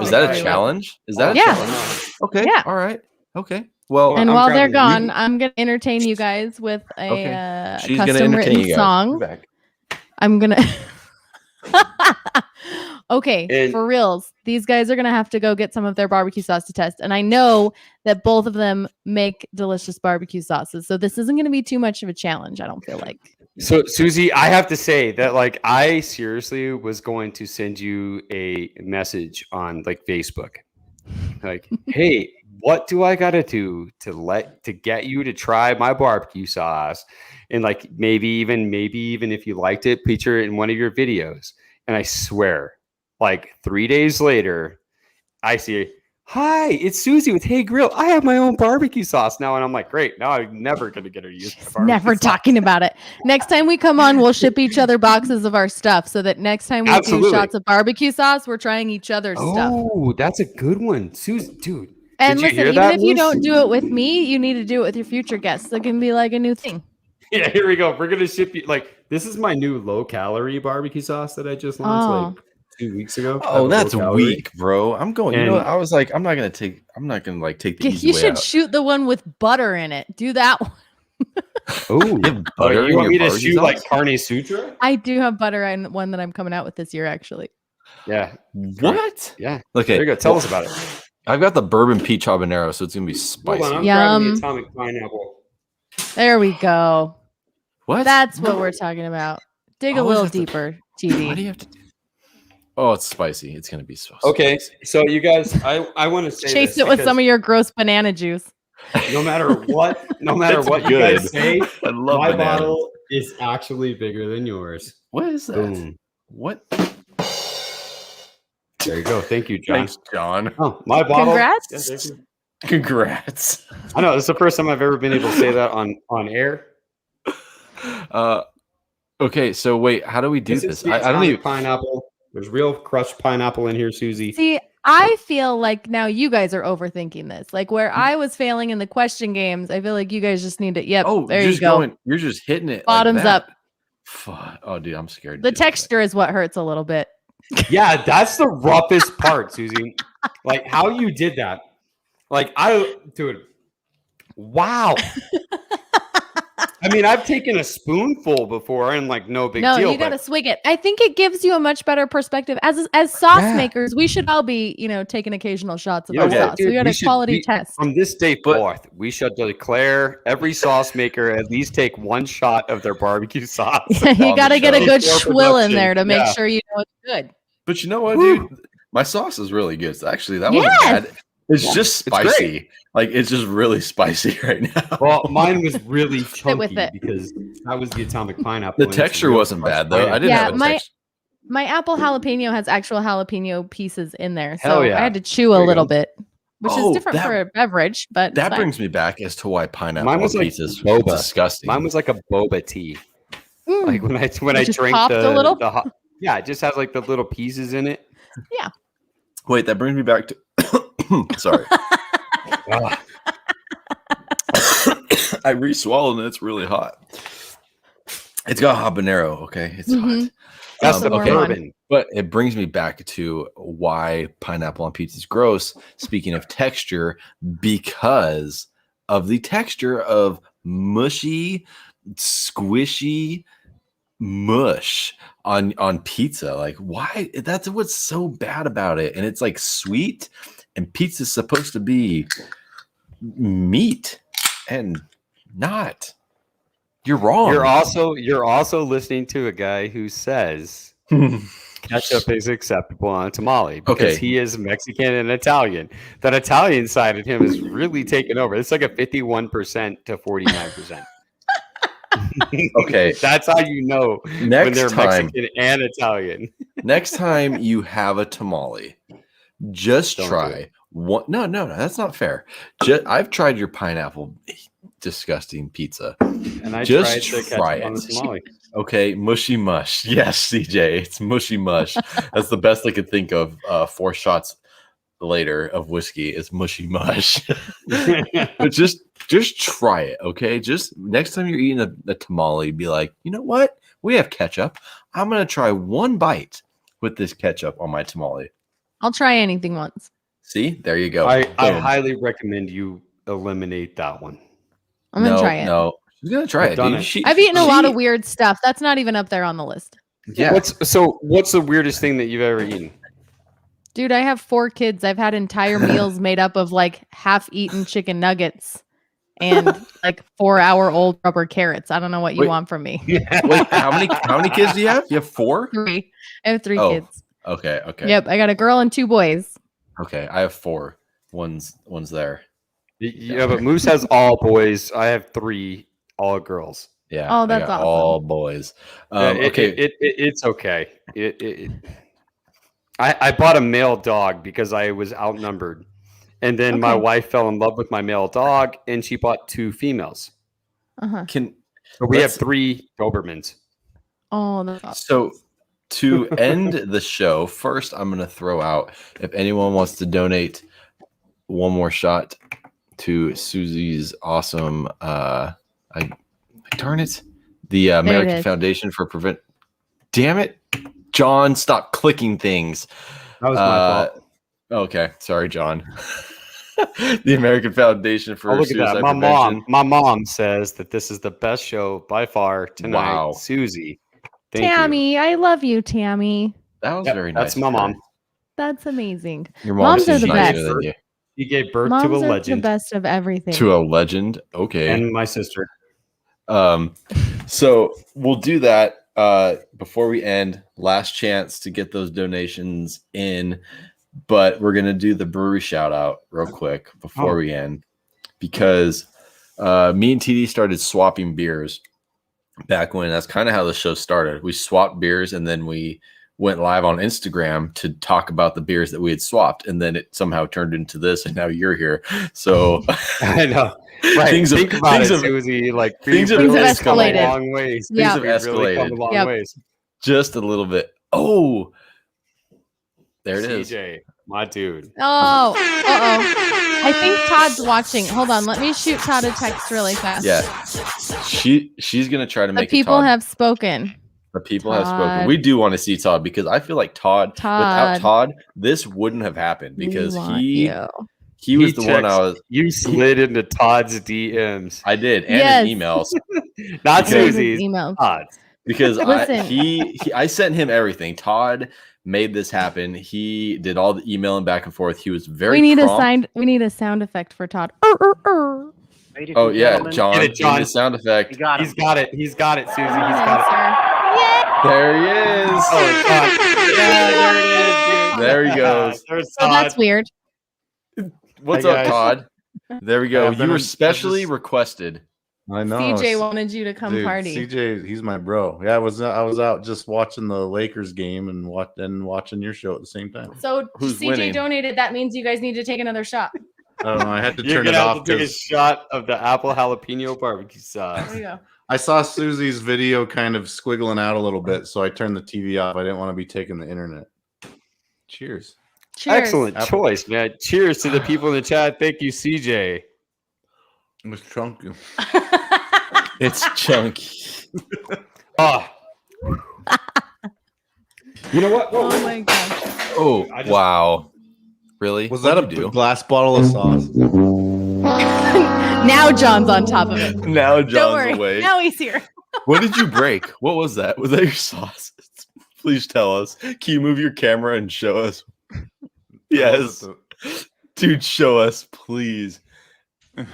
is that a challenge? Is that a Yeah. challenge? Okay. Yeah. All right. Okay. Well, And I'm while they're grabbing- gone, I'm gonna entertain you guys with a Okay. She's gonna custom entertain written you guys. song. Back. I'm gonna. Okay, And- for reals, these guys are gonna have to go get some of their barbecue sauce to test, and I know that both of them make delicious barbecue sauces, so this isn't gonna be too much of a challenge. I don't feel like. So, Susie, I have to say that, like, I seriously was going to send you a message on like Facebook, like, "Hey, what do I gotta do to get you to try my barbecue sauce?" And like, maybe even if you liked it, feature it in one of your videos. And I swear, like 3 days later, I see, "Hi, it's Susie with Hey Grill. I have my own barbecue sauce now." And I'm like, great. Now I'm never going to get her to use my barbecue Never sauce. talking about it. Next time we come on, we'll ship each other boxes of our stuff, so that next time we Absolutely. do shots of barbecue sauce, we're trying each other's stuff. Oh, that's a good one. Susie, dude. And did you listen, hear even that, if you Moose? don't do it with me, you need to do it with your future guests. It can be like a new thing. Yeah, here we go. We're going to ship you. Like, this is my new low calorie barbecue sauce that I just launched like 2 weeks ago. Oh, that's Low calorie. weak, bro. I'm going. You know, what? I was like, I'm not gonna like take the easy You way should out. shoot the one with butter in it. Do that one. Oh, You have butter in you want your me to barbecue shoot like sauce? carne sutra? I do have butter in one that I'm coming out with this year, actually. Yeah. What? Yeah. Okay, There you go. Tell us about it. I've got the bourbon peach habanero, so it's gonna be Hold spicy. on. I'm Yum. grabbing the atomic pineapple. There we go. What? That's what we're talking about. Dig a Always little have to- deeper, Why do TD. you have to? Oh, it's spicy. It's gonna be so. Okay, spicy. so you guys, I want to say Chase this it with because some of your gross banana juice. no matter what, That's you guys good. say, I love my bananas. bottle is actually bigger than yours. What is that? Boom. What? There you go. Thank you, John. Thanks, John. Oh, my bottle. Congrats. Yeah, thank you. Congrats. I know this is the first time I've ever been able to say that on air. Okay, so wait, how do we do this? I don't even. Pineapple. There's real crushed pineapple in here, Susie. See, I feel like now you guys are overthinking this. Like where I was failing in the question games, I feel like you guys just need to. Yep. Oh, there you go. You're just hitting it. Bottoms like that. up. Fuck. Oh, dude, I'm scared. The texture is what hurts a little bit. Yeah, that's the roughest part, Susie. Like how you did that. Like dude. Wow. I mean, I've taken a spoonful before and like no big deal. No, you got to swig it. I think it gives you a much better perspective. As sauce makers, we should all be, taking occasional shots of our sauce. Dude, we got a quality test. From this day forth, we should declare every sauce maker at least take one shot of their barbecue sauce. You got to get a good For swill in production. there to make sure you know it's good. But you know what, dude? My sauce is really good. So actually, that wasn't bad. It's just spicy. Like it's just really spicy right now. Well, mine was really chunky with it. because that was the atomic pineapple. The texture wasn't bad though. I didn't have a texture. My apple jalapeno has actual jalapeno pieces in there, so Hell yeah. I had to chew a little bit, which is different for a beverage. But that brings me back as to why pineapple Mine was like pizzas boba. disgusting. Mine was like a boba tea. Like when I just drank popped a little? yeah, it just has like the little pieces in it. Yeah. Wait, that brings me back to. Sorry. I re-swallowed and it's really hot. It's got habanero, okay? It's hot. That's the bourbon. But it brings me back to why pineapple on pizza is gross. Speaking of texture, because of the texture of mushy, squishy mush on pizza. Like, why? That's what's so bad about it. And it's like sweet, and pizza's supposed to be meat and not. You're wrong. You're also listening to a guy who says ketchup is acceptable on a tamale because he is Mexican and Italian. That Italian side of him is really taken over. It's like a 51% to 49%. Okay, that's how you know when they're Mexican and Italian. Next time you have a tamale, just try one. No, that's not fair. I've tried your pineapple disgusting pizza, and I just tried the try ketchup on the tamale. Okay, mushy mush. Yes, CJ, it's mushy mush. That's the best I could think of. 4 shots later of whiskey is mushy mush. But just try it, okay? Just next time you're eating a tamale, be like, you know what? We have ketchup. I'm gonna try one bite with this ketchup on my tamale. I'll try anything once. See, there you go. I highly recommend you eliminate that one. I'm gonna try it. No, she's gonna try it. Dude. I've eaten a lot of weird stuff. That's not even up there on the list. Yeah. What's the weirdest thing that you've ever eaten? Dude, I have 4 kids. I've had entire meals made up of like half-eaten chicken nuggets and like 4-hour-old rubber carrots. I don't know what you want from me. Wait, how many kids do you have? You have 4? 3. I have 3 kids. Okay. Yep, I got a girl and 2 boys. Okay, I have 4. One's there. Yeah, but Moose has all boys. I have 3 all girls. Yeah. Oh, that's awesome. All boys. Okay. It's okay. I bought a male dog because I was outnumbered. And then my wife fell in love with my male dog and she bought 2 females. Uh-huh. So we have 3 Dobermans. Oh, that's awesome. So to end the show, first I'm going to throw out, if anyone wants to donate one more shot to Susie's awesome, darn it, the American Foundation for Prevent. Damn it, John, stop clicking things. That was my fault. Okay, sorry, John. The American Foundation for Suicide Prevention. My mom says that this is the best show by far tonight. Wow. Susie, thank Tammy, you. I love you, Tammy. That was very nice. That's my mom. That's amazing. Your Moms are the best. She gave birth Moms to a are legend. the best of everything. To a legend. Okay. And my sister. So we'll do that before we end. Last chance to get those donations in, but we're gonna do the brewery shout out real quick before we end, because me and TD started swapping beers, back when. That's kind of how the show started. We swapped beers, and then we went live on Instagram to talk about the beers that we had swapped, and then it somehow turned into this, and now you're here. So I know. Right. Think about it, Susie. Like things have really come a escalated. long ways. Yeah. Things have really come a long ways. Just a little bit. Oh, there it is. CJ, my dude. Oh, I think Todd's watching. Hold on, let me shoot Todd a text really fast. Yeah, she's gonna try to make the people Todd. have spoken. The people have spoken. We do want to see Todd because I feel like Todd without Todd, this wouldn't have happened because he was the one I was. You slid into Todd's DMs. I did, and his emails. Not Susie's emails. Todd's. Because I sent him everything. Todd made this happen. He did all the emailing back and forth. He was very. We need a sound effect for Todd. Oh yeah, John. Get it, John. The sound effect. He's got it, Susie. He's got it. There he is. Oh God. Yeah, there it is, dude. There he goes. Oh, that's weird. What's up, Todd? There we go. You were specially requested. I know. CJ wanted you to come party. CJ, he's my bro. Yeah, I was out just watching the Lakers game and watching your show at the same time. So who's CJ winning? Donated. That means you guys need to take another shot. I don't know. I had to You're turn it gonna off. have to take a shot of the apple jalapeno barbecue sauce. There you go. I saw Susie's video kind of squiggling out a little bit, so I turned the TV off. I didn't want to be taking the internet. Cheers. Cheers. Excellent choice, man. Cheers to the people in the chat. Thank you, CJ. It was chunky. It's chunky. Oh. You know what? Oh my gosh. Oh, wow. Really? Was that a glass bottle of sauce? Now John's on top of it. Now John's Don't worry. away. Now he's here. What did you break? What was that? Was that your sauce? Please tell us. Can you move your camera and show us? Yes. Dude, show us, please. Can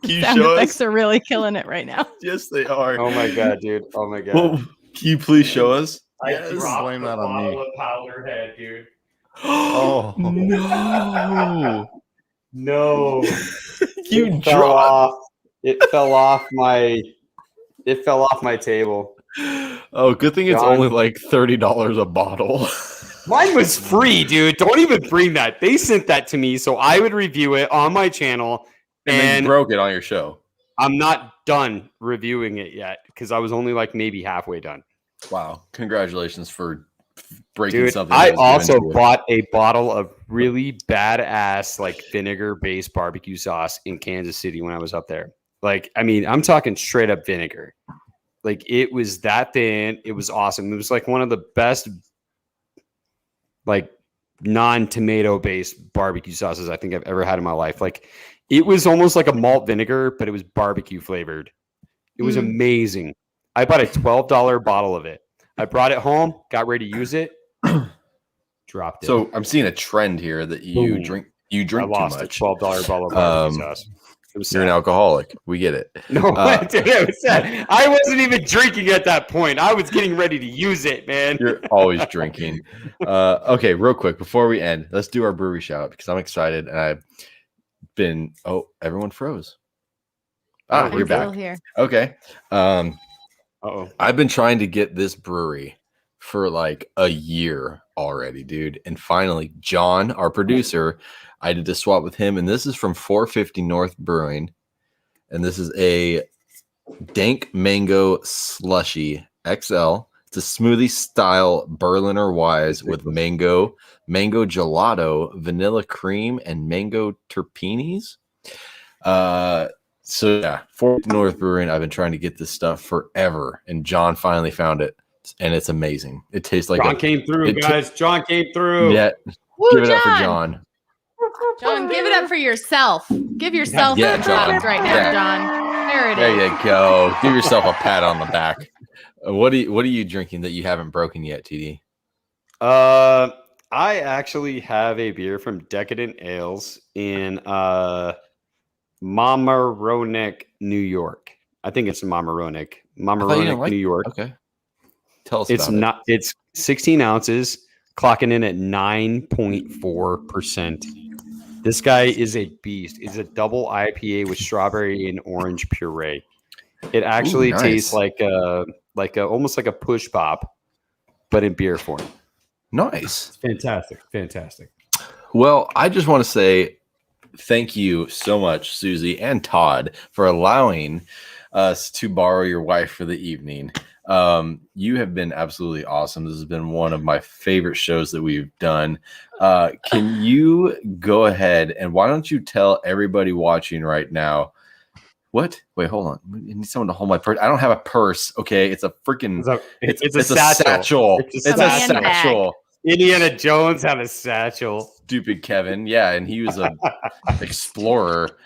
you Sound show effects us? are really killing it right now. Yes, they are. Oh my God, dude. Oh my God. Well, can you please show us? Yes. Blame that on me. Powder head, dude. Oh no! No. You dropped. It fell off my table. Oh, good thing it's John. only like $30 a bottle. Mine was free, dude. Don't even bring that. They sent that to me so I would review it on my channel. And then you broke it on your show. I'm not done reviewing it yet because I was only like maybe halfway done. Wow. Congratulations for breaking Dude, something. I also bought a bottle of really badass like vinegar-based barbecue sauce in Kansas City when I was up there. Like, I mean, I'm talking straight up vinegar. Like, it was that thin. It was awesome. It was like one of the best like non-tomato based barbecue sauces I think I've ever had in my life. Like, it was almost like a malt vinegar, but it was barbecue flavored. It was amazing. I bought a $12 bottle of it. I brought it home, got ready to use it, dropped it. So I'm seeing a trend here that you drink I too lost much. a $12 bottle of barbecue sauce. It was sad. You're an alcoholic. We get it. No, dude, it was sad. I wasn't even drinking at that point. I was getting ready to use it, man. You're always drinking. Okay, real quick before we end, let's do our brewery shout because I'm excited and I've been. Oh, everyone froze. Ah, We're you're still back. here. Okay. Uh-oh. I've been trying to get this brewery for like a year already, dude. And finally, John, our producer, I did a swap with him, and this is from 450 North Brewing, and this is a dank mango slushy XL. It's a smoothie style Berliner Weiss with mango gelato, vanilla cream, and mango terpenes. So yeah, 450 North Brewing. I've been trying to get this stuff forever, and John finally found it, and it's amazing. It tastes like John came through, guys. John came through. Yeah, Woo, give it up for John. John. John, give it up for yourself. Give yourself Yeah, a John. clap right now, Yeah. John. There it There is. you go. Give yourself a pat on the back. What are you drinking that you haven't broken yet, TD? I actually have a beer from Decadent Ales in Mamaroneck, New York. I think it's Mamaroneck. Mamaroneck, New York. Okay. Tell us It's about not. It's 16 ounces, clocking in at 9.4%. This guy is a beast. It's a double IPA with strawberry and orange puree. It actually nice. tastes like a almost like a push pop, but in beer form. Nice. Fantastic. Well, I just want to say thank you so much, Susie and Todd, for allowing us to borrow your wife for the evening. You have been absolutely awesome. This has been one of my favorite shows that we've done. Can you go ahead and why don't you tell everybody watching right now? What? Wait, hold on. I need someone to hold my purse. I don't have a purse. Okay, it's a freaking. It's a satchel. It's a satchel. Indiana Jones had a satchel. Stupid Kevin. Yeah, and he was a explorer.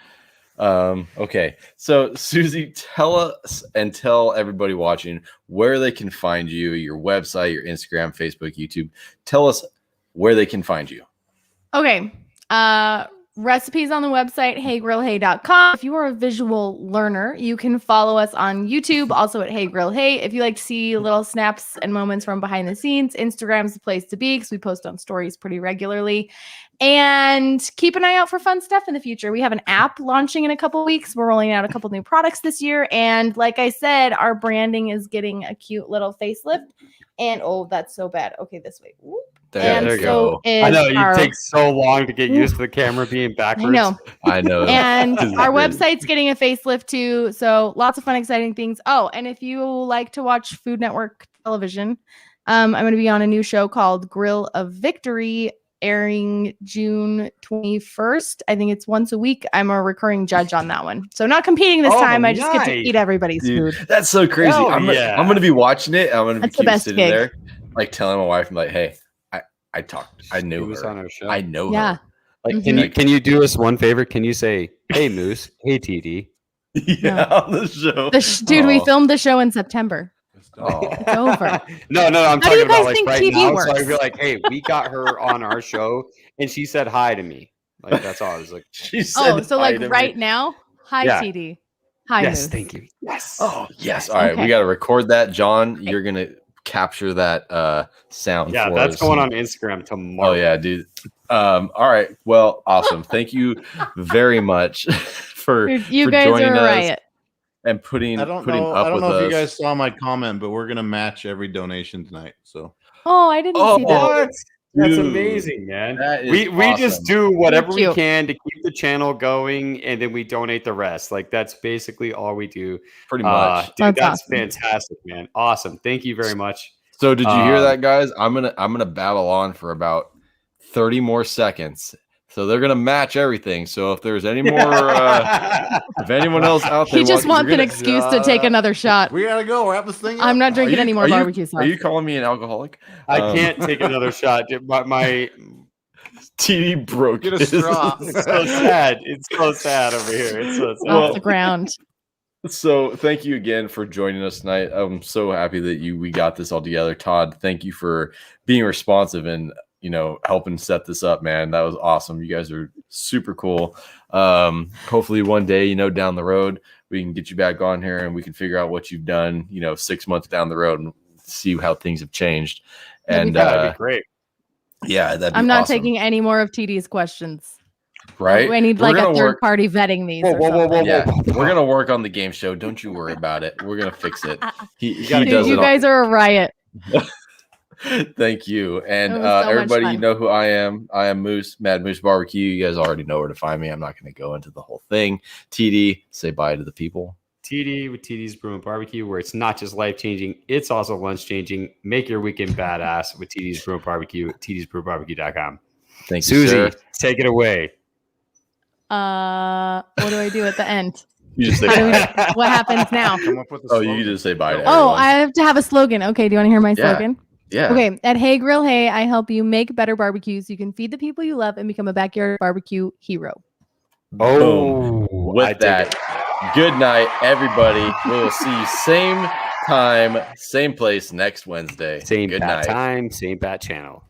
Okay, so Susie, tell us and tell everybody watching where they can find you, your website, your Instagram, Facebook, YouTube. Tell us where they can find you. Okay. Recipes on the website, heygrillhey.com. If you are a visual learner, you can follow us on YouTube, also at Hey Grill Hey. If you like to see little snaps and moments from behind the scenes, Instagram's the place to be because we post on stories pretty regularly. And keep an eye out for fun stuff in the future. We have an app launching in a couple weeks. We're rolling out a couple new products this year. And like I said, our branding is getting a cute little facelift. And oh, that's so bad. Okay, this way. Whoop. There you go. I know you take so long to get used to the camera being backwards. I know. And our website's getting a facelift too. So lots of fun, exciting things. Oh, and if you like to watch Food Network television, I'm going to be on a new show called Grill of Victory, airing June 21st. I think it's once a week. I'm a recurring judge on that one. So not competing this time. I just get to eat everybody's food. That's so crazy. I'm going to be watching it. I'm going to keep best sitting gig. there, like telling my wife, I'm like, hey, I knew her. On our show. I know Yeah. her. Like, can you do us one favor? Can you say, "Hey Moose, hey TD"? Yeah, on the show. Dude, we filmed the show in September. Oh. It's over. No, I'm How do talking you guys about like think right TV now. works? So I'd be like, "Hey, we got her on our show, and she said hi to me." Like that's all. I was like, She said so hi like to right me. now? Hi, Yeah. TD. Hi, "Yes, Moose. thank you. Yes." Oh, yes. All right, Okay. we got to record that. John, you're going to capture that sound Yeah, for that's us. going on Instagram tomorrow. Oh, yeah, dude. All right. Well, awesome. Thank you very much for, Dude, you for guys joining are a us riot. and putting I don't up know with if us. you guys saw my comment, but we're gonna match every donation tonight. So Oh, I didn't see that. What? That's Dude, amazing, man. that is We just awesome. do whatever we Cute. can to keep the channel going, and then we donate the rest. Like that's basically all we do. Pretty much. Dude, That's that's awesome. fantastic, man. Awesome. Thank you very much. So did you hear that, guys? I'm gonna babble on for about 30 more seconds. So they're gonna match everything. So if there's any more, if anyone else out there, He just watching, wants an you're excuse to take another shot. we gotta go. Wrap this thing up. I'm not drinking any more are you- barbecue sauce. Are you calling me an alcoholic? I can't take another shot. My TD broke. Get a his- straw. it's so sad. It's so sad over here. It's so sad. Off the ground. So thank you again for joining us tonight. I'm so happy that we got this all together. Todd, thank you for being responsive and helping set this up, man. That was awesome. You guys are super cool. Hopefully one day, down the road, we can get you back on here and we can figure out what you've done, 6 months down the road and see how things have changed. And That'd be great. yeah, that'd be I'm not awesome. taking any more of TD's questions. Right. I need We're like a gonna third work- party vetting these. Whoa, or whoa, whoa, something. whoa, Yeah, whoa. we're gonna work on the game show. Don't you worry about it. We're gonna fix it. He gotta does Dude, you it. guys are a riot. Thank you. And It was so much everybody, fun. you know who I am. I am Moose, Mad Moose Barbecue. You guys already know where to find me. I'm not going to go into the whole thing. TD, say bye to the people. TD with TD's Brew and Barbecue, where it's not just life changing, it's also lunch changing. Make your weekend badass with TD's Brew and Barbecue at TD'sBrewBarbecue.com. Thank you, Susie, sir. take it away. What do I do at the end? You just say How do bye. we, what happens now? Come up with a Oh, you slogan. just say bye to Oh, everyone. I have to have a slogan. Okay, do you want to hear my Yeah. slogan? Yeah. Okay, at Hey Grill Hey, I help you make better barbecues. You can feed the people you love and become a backyard barbecue hero. Boom. I With dig that, it. good night, everybody. We will see you same time, same place next Wednesday. Same good bat night. time, same bat channel.